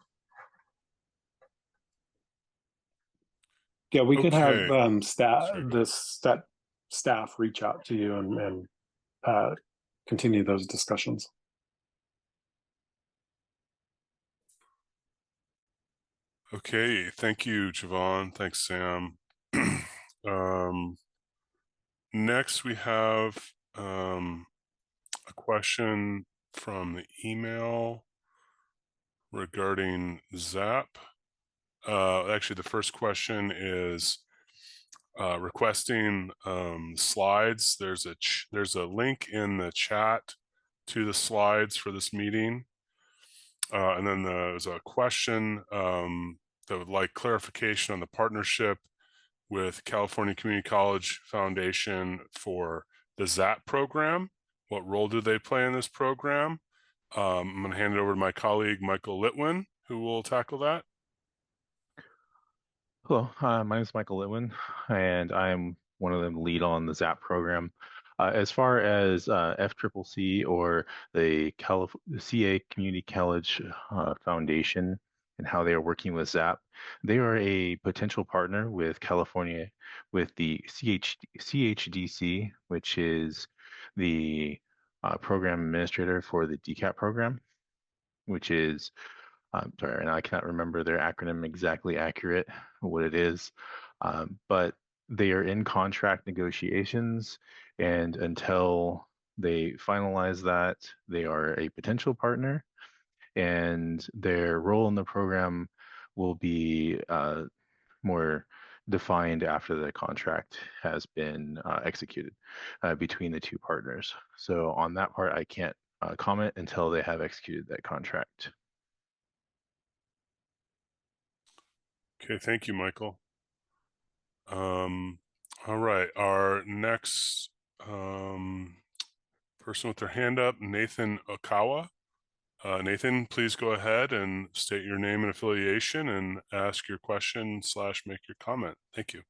[SPEAKER 15] Yeah, we could have staff reach out to you and continue those discussions.
[SPEAKER 5] Okay, thank you, Javon. Thanks, Sam. Next, we have a question from the email regarding ZAP. Actually, the first question is requesting slides. There's a link in the chat to the slides for this meeting. And then there's a question that would like clarification on the partnership with California Community College Foundation for the ZAP program. What role do they play in this program? I'm going to hand it over to my colleague, Michael Litwin, who will tackle that.
[SPEAKER 16] Hello, my name is Michael Litwin, and I'm one of them lead on the ZAP program. As far as FCCC or the CA Community College Foundation and how they are working with ZAP, they are a potential partner with California, with the CHDC, which is the program administrator for the DCAP program, which is, I'm sorry, and I cannot remember their acronym exactly accurate, what it is, but they are in contract negotiations, and until they finalize that, they are a potential partner, and their role in the program will be more defined after the contract has been executed between the two partners. So on that part, I can't comment until they have executed that contract.
[SPEAKER 5] Okay, thank you, Michael. All right, our next person with their hand up, Nathan Okawa. Nathan, please go ahead and state your name and affiliation and ask your question / make your comment. Thank you.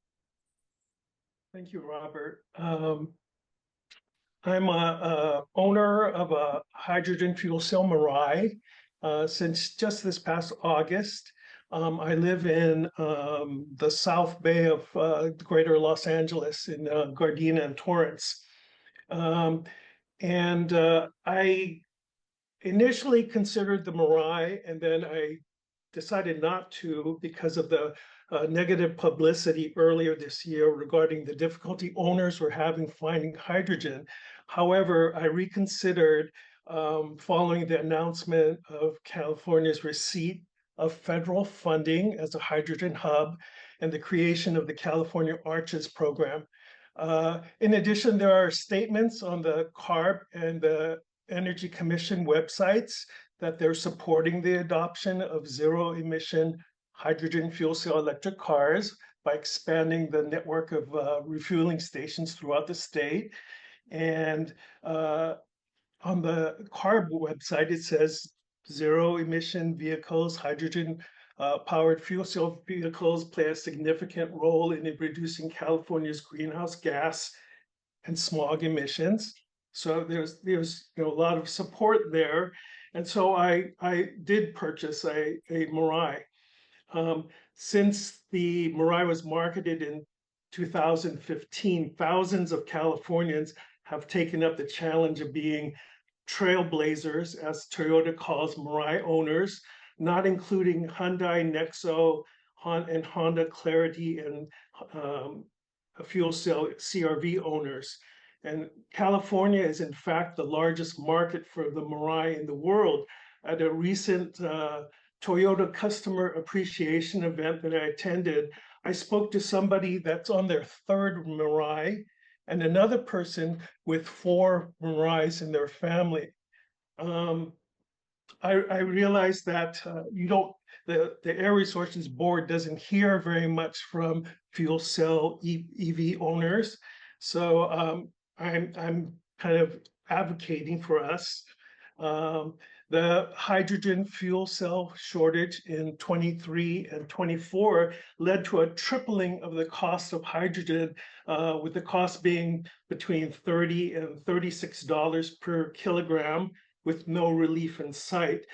[SPEAKER 17] Thank you, Robert. I'm a owner of a hydrogen fuel cell Mirai since just this past August. I live in the South Bay of Greater Los Angeles in Gardena and Torrance. I initially considered the Mirai, and then I decided not to because of the negative publicity earlier this year regarding the difficulty owners were having finding hydrogen. However, I reconsidered following the announcement of California's receipt of federal funding as a hydrogen hub and the creation of the California Arches program. In addition, there are statements on the CARB and the Energy Commission websites that they're supporting the adoption of zero-emission hydrogen fuel cell electric cars by expanding the network of refueling stations throughout the state. And on the CARB website, it says zero-emission vehicles, hydrogen powered fuel cell vehicles play a significant role in reducing California's greenhouse gas and smog emissions. So there's a lot of support there. And so I did purchase a Mirai. Since the Mirai was marketed in 2015, thousands of Californians have taken up the challenge of being trailblazers, as Toyota calls Mirai owners, not including Hyundai, Nexo, and Honda Clarity and fuel cell CRV owners. And California is in fact the largest market for the Mirai in the world. At a recent Toyota customer appreciation event that I attended, I spoke to somebody that's on their third Mirai and another person with 4 Mirais in their family. I realized that the Air Resources Board doesn't hear very much from fuel cell EV owners. So I'm kind of advocating for us. The hydrogen fuel cell shortage in 23 and 24 led to a tripling of the cost of hydrogen, with the cost being between $30 and $36 per kilogram, with no relief in sight.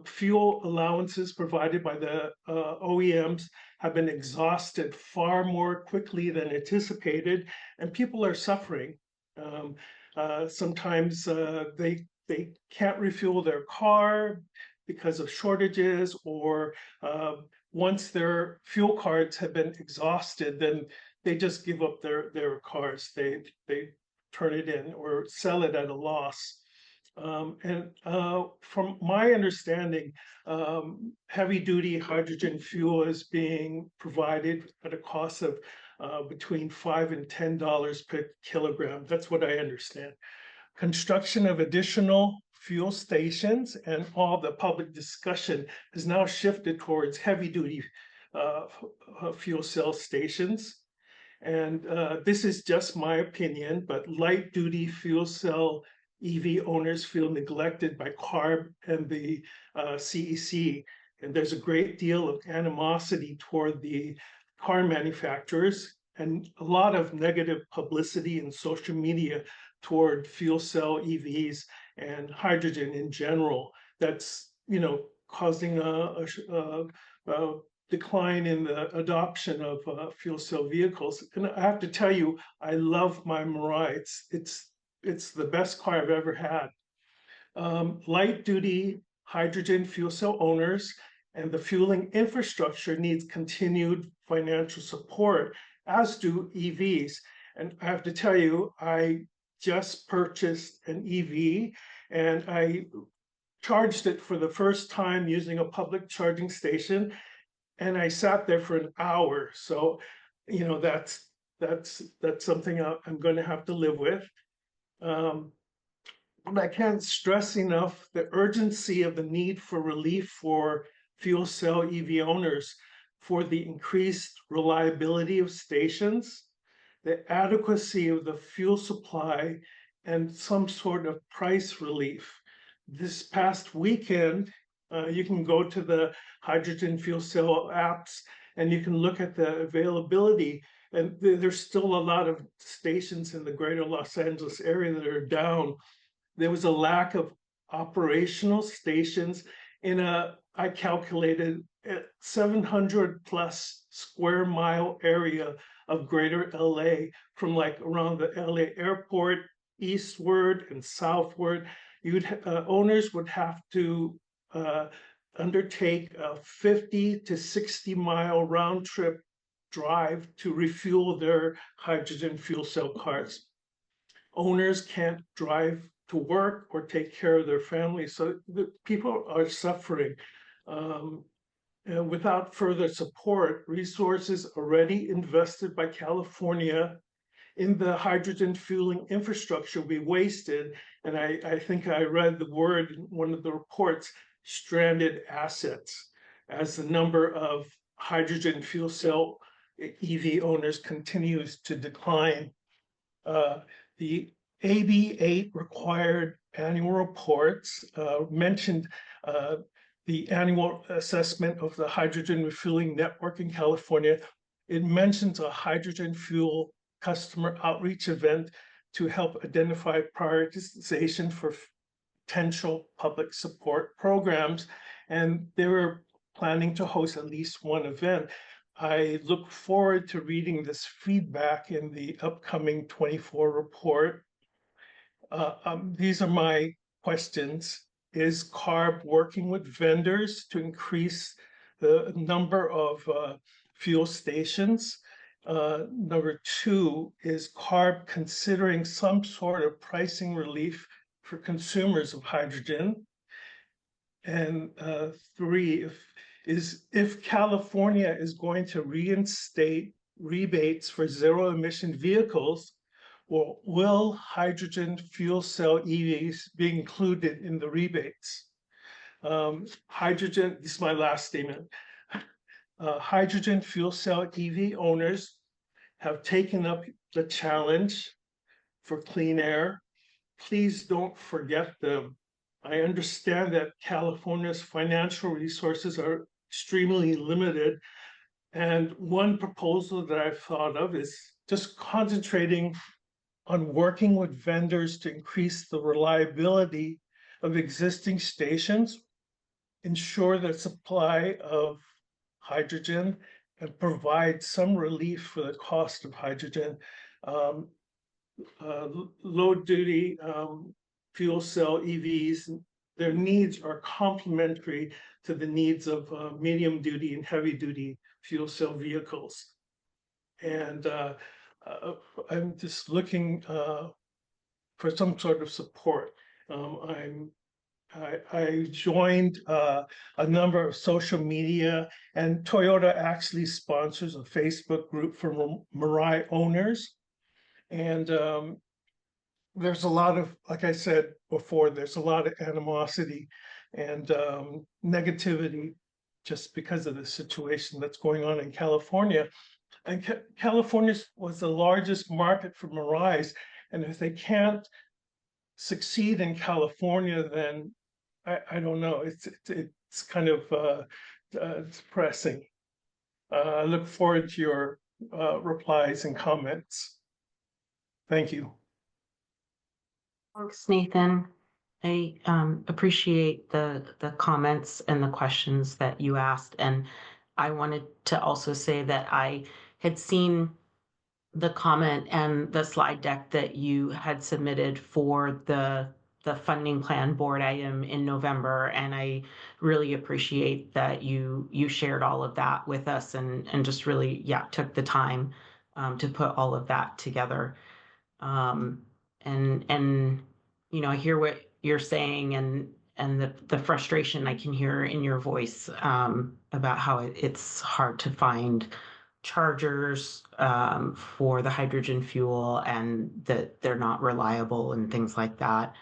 [SPEAKER 17] Fuel allowances provided by the OEMs have been exhausted far more quickly than anticipated, and people are suffering. Sometimes they can't refuel their car because of shortages, or once their fuel cards have been exhausted, then they just give up their cars. They turn it in or sell it at a loss. From my understanding, heavy-duty hydrogen fuel is being provided at a cost of between $5 and $10 per kilogram. That's what I understand. Construction of additional fuel stations and all the public discussion has now shifted towards heavy-duty fuel cell stations. And this is just my opinion, but light-duty fuel cell EV owners feel neglected by CARB and the CEC. And there's a great deal of animosity toward the car manufacturers and a lot of negative publicity in social media toward fuel cell EVs and hydrogen in general. That's, you know, causing a decline in the adoption of fuel cell vehicles. And I have to tell you, I love my Mirai. It's the best car I've ever had. Light duty hydrogen fuel cell owners and the fueling infrastructure needs continued financial support, as do EVs. And I have to tell you, I just purchased an EV and I charged it for the first time using a public charging station, and I sat there for an hour. So, you know, that's something I'm going to have to live with. But I can't stress enough the urgency of the need for relief for fuel cell EV owners, for the increased reliability of stations, the adequacy of the fuel supply, and some sort of price relief. This past weekend, you can go to the hydrogen fuel cell apps and you can look at the availability. And there's still a lot of stations in the greater Los Angeles area that are down. There was a lack of operational stations in I calculated 700 plus square mile area of greater LA, from like around the LA airport eastward and southward. Owners would have to undertake a 50 to 60 mile round trip drive to refuel their hydrogen fuel cell cars. Owners can't drive to work or take care of their families, so the people are suffering. And without further support, resources already invested by California in the hydrogen fueling infrastructure will be wasted. And I think I read the word in one of the reports, stranded assets, as the number of hydrogen fuel cell EV owners continues to decline. The AB8 required annual reports mentioned the annual assessment of the hydrogen refueling network in California. It mentions a hydrogen fuel customer outreach event to help identify prioritization for potential public support programs. And they were planning to host at least one event. I look forward to reading this feedback in the upcoming 24 report. These are my questions. Is CARB working with vendors to increase the number of fuel stations? Number two, is CARB considering some sort of pricing relief for consumers of hydrogen? And three, if California is going to reinstate rebates for zero-emission vehicles, well, will hydrogen fuel cell EVs be included in the rebates? Hydrogen, this is my last statement. Hydrogen fuel cell EV owners have taken up the challenge for clean air. Please don't forget them. I understand that California's financial resources are extremely limited. And one proposal that I've thought of is just concentrating on working with vendors to increase the reliability of existing stations, ensure the supply of hydrogen, and provide some relief for the cost of hydrogen. Low-duty fuel cell EVs, their needs are complementary to the needs of medium-duty and heavy-duty fuel cell vehicles. And I'm just looking for some sort of support. I joined a number of social media, and Toyota actually sponsors a Facebook group for Mirai owners. And there's a lot of, like I said before, there's a lot of animosity and negativity just because of the situation that's going on in California. And California was the largest market for Mirais. And if they can't succeed in California, then I don't know. It's kind of depressing. I look forward to your replies and comments. Thank you.
[SPEAKER 7] Thanks, Nathan. I appreciate the comments and the questions that you asked. And I wanted to also say that I had seen the comment and the slide deck that you had submitted for the funding plan board item in November. And I really appreciate that you shared all of that with us and just really, yeah, took the time to put all of that together. And you know, I hear what you're saying and the frustration I can hear in your voice about how it's hard to find chargers for the hydrogen fuel and that they're not reliable and things like that.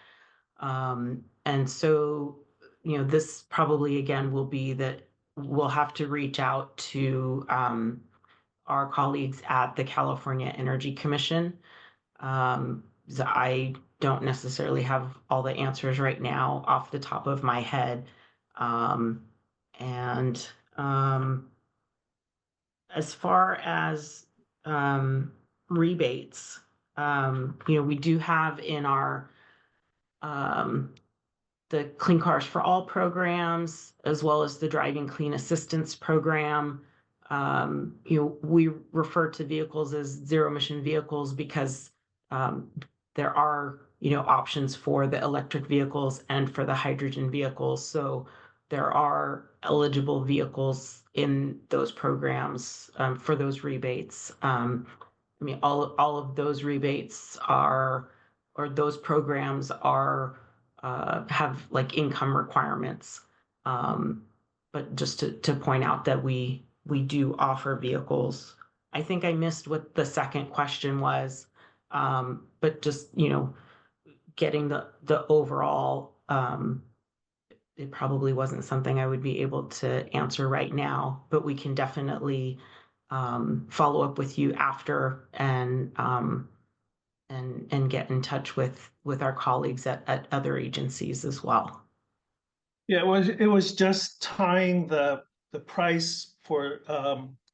[SPEAKER 7] And so, you know, this probably again will be that we'll have to reach out to our colleagues at the California Energy Commission. So I don't necessarily have all the answers right now off the top of my head. As far as rebates, you know, we do have in our the Clean Cars for All programs, as well as the Driving Clean Assistance program. You know, we refer to vehicles as zero-emission vehicles because there are, you know, options for the electric vehicles and for the hydrogen vehicles. So there are eligible vehicles in those programs for those rebates. I mean, all of those rebates are, or those programs are, have like income requirements. But just to point out that we do offer vehicles. I think I missed what the second question was, but just, you know, getting the overall, it probably wasn't something I would be able to answer right now, but we can definitely follow up with you after and get in touch with our colleagues at other agencies as well.
[SPEAKER 17] Yeah, it was just tying the price for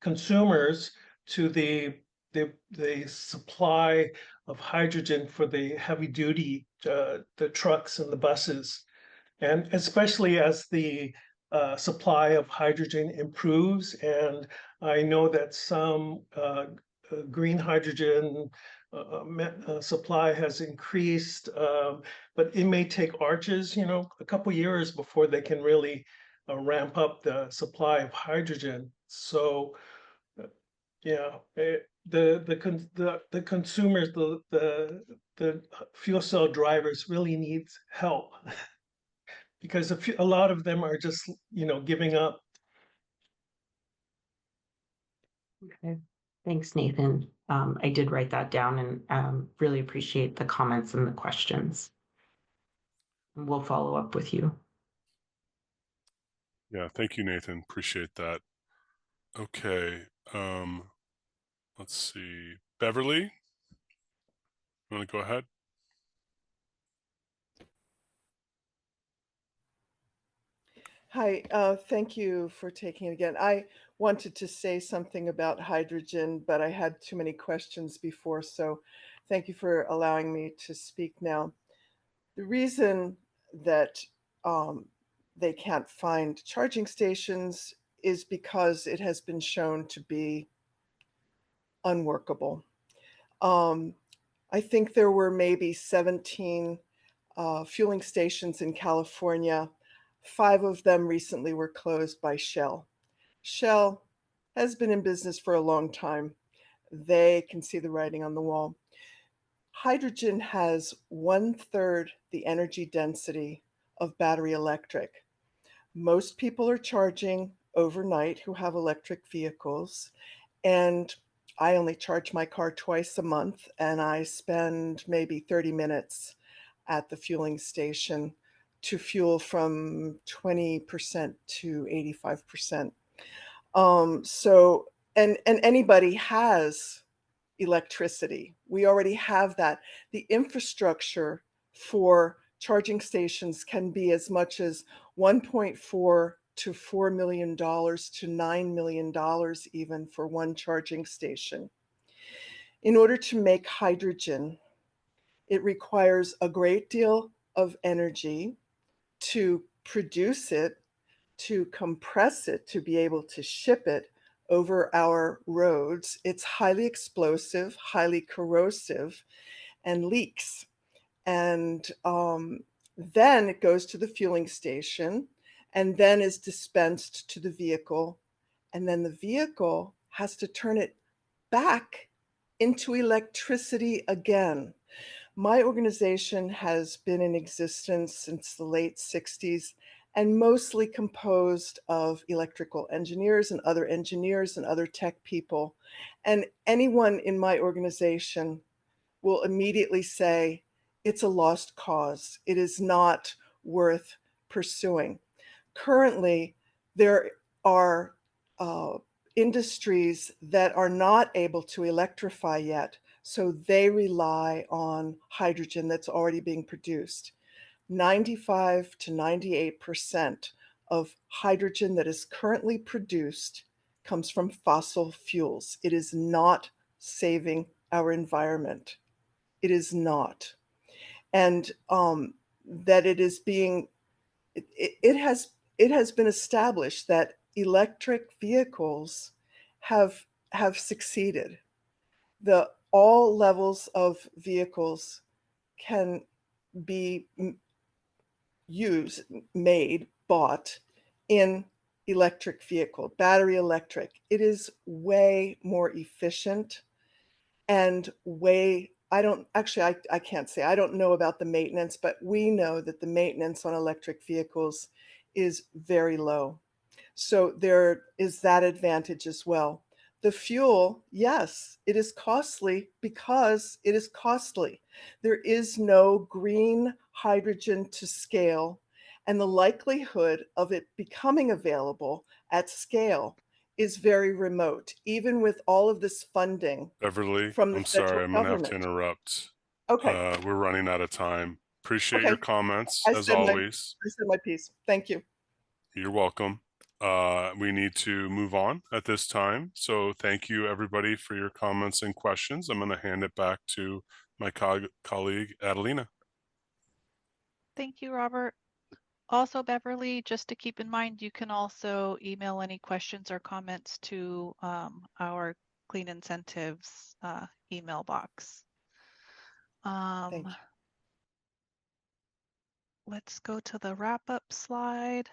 [SPEAKER 17] consumers to the supply of hydrogen for the heavy duty the trucks and the buses, and especially as the supply of hydrogen improves, and I know that some green hydrogen supply has increased, but it may take arches, you know, a couple years before they can really ramp up the supply of hydrogen. So, yeah, the consumers, the fuel cell drivers really needs help because a lot of them are just, you know, giving up.
[SPEAKER 7] Okay. Thanks, Nathan. I did write that down and really appreciate the comments and the questions. We'll follow up with you.
[SPEAKER 5] Yeah, thank you, Nathan. Appreciate that. Okay, let's see. Beverly, you want to go ahead?
[SPEAKER 8] Hi, thank you for taking it again. I wanted to say something about hydrogen, but I had too many questions before, so thank you for allowing me to speak now. The reason that they can't find charging stations is because it has been shown to be unworkable. I think there were maybe 17 fueling stations in California. 5 of them recently were closed by Shell. Shell has been in business for a long time. They can see the writing on the wall. Hydrogen has 1/3 the energy density of battery electric. Most people are charging overnight who have electric vehicles, and I only charge my car twice a month, and I spend maybe 30 minutes at the fueling station to fuel from 20% to 85%. So, and anybody has electricity. We already have that. The infrastructure for charging stations can be as much as 1.4 to $4 million to $9 million even for one charging station. In order to make hydrogen, it requires a great deal of energy to produce it, to compress it, to be able to ship it over our roads. It's highly explosive, highly corrosive, and leaks. And then it goes to the fueling station and then is dispensed to the vehicle. And then the vehicle has to turn it back into electricity again. My organization has been in existence since the late 60s and mostly composed of electrical engineers and other tech people. And anyone in my organization will immediately say, it's a lost cause. It is not worth pursuing. Currently, there are industries that are not able to electrify yet, so they rely on hydrogen that's already being produced. 95 to 98% of hydrogen that is currently produced comes from fossil fuels. It is not saving our environment. It is not. And that it is being, it has been established that electric vehicles have succeeded. All levels of vehicles can be used, made, bought in electric vehicle, battery electric. It is way more efficient and way, I can't say, I don't know about the maintenance, but we know that the maintenance on electric vehicles is very low. So there is that advantage as well. The fuel, yes, it is costly because it is costly. There is no green hydrogen to scale, and the likelihood of it becoming available at scale is very remote, even with all of this funding
[SPEAKER 5] Beverly,
[SPEAKER 8] from the
[SPEAKER 5] I'm sorry,
[SPEAKER 8] federal
[SPEAKER 5] I'm gonna have to
[SPEAKER 8] government.
[SPEAKER 5] interrupt.
[SPEAKER 8] Okay,
[SPEAKER 5] We're running out of time. Appreciate your
[SPEAKER 8] okay.
[SPEAKER 5] comments
[SPEAKER 8] I
[SPEAKER 5] as
[SPEAKER 8] said
[SPEAKER 5] always.
[SPEAKER 8] my piece. Thank you.
[SPEAKER 5] You're welcome. We need to move on at this time. So thank you everybody for your comments and questions. I'm going to hand it back to my colleague Adelina.
[SPEAKER 1] Thank you, Robert. Also, Beverly, just to keep in mind, you can also email any questions or comments to our Clean Incentives email box.
[SPEAKER 8] Thank you.
[SPEAKER 1] Let's go to the wrap-up slide.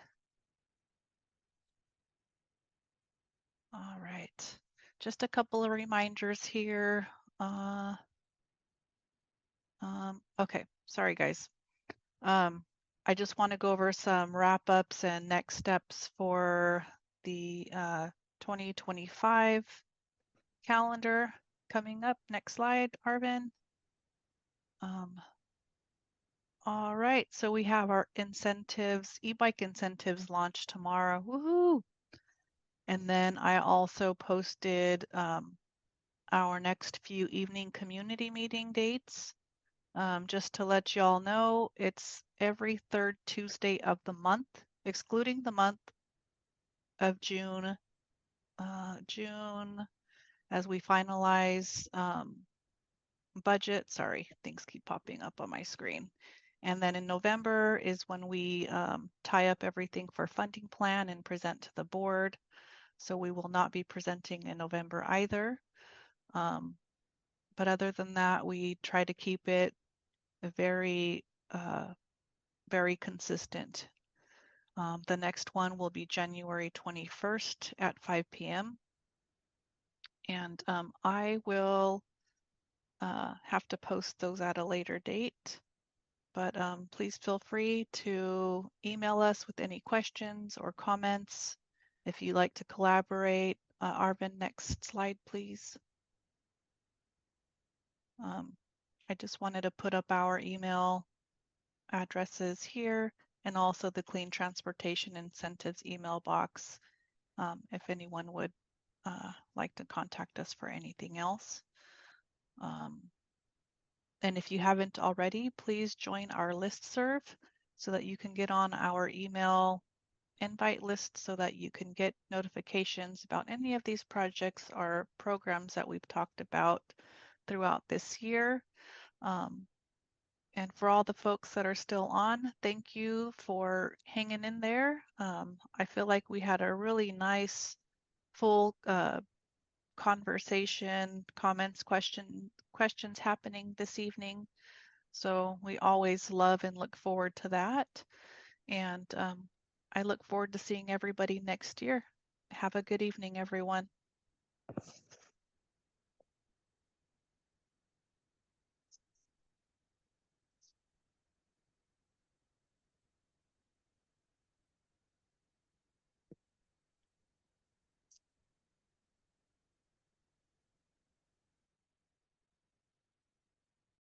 [SPEAKER 1] All right, just a couple of reminders here. Okay, sorry guys. I just want to go over some wrap-ups and next steps for the 2025 calendar coming up. Next slide, Arvin. All right, so we have our incentives, e-bike incentives launch tomorrow. Woohoo! And then I also posted our next few evening community meeting dates. Just to let you all know, it's every third Tuesday of the month, excluding the month of June. June, as we finalize budget. Sorry, things keep popping up on my screen. And then in November is when we tie up everything for funding plan and present to the board. So we will not be presenting in November either. But other than that, we try to keep it very, very consistent. The next one will be January 21st at 5 p.m. And I will have to post those at a later date. But please feel free to email us with any questions or comments if you'd like to collaborate. Arvin, next slide, please. I just wanted to put up our email addresses here and also the Clean Transportation Incentives email box if anyone would like to contact us for anything else. And if you haven't already, please join our listserv so that you can get on our email invite list so that you can get notifications about any of these projects or programs that we've talked about throughout this year. And for all the folks that are still on, thank you for hanging in there. I feel like we had a really nice, full conversation, comments, questions happening this evening. So we always love and look forward to that. And I look forward to seeing everybody next year. Have a good evening, everyone.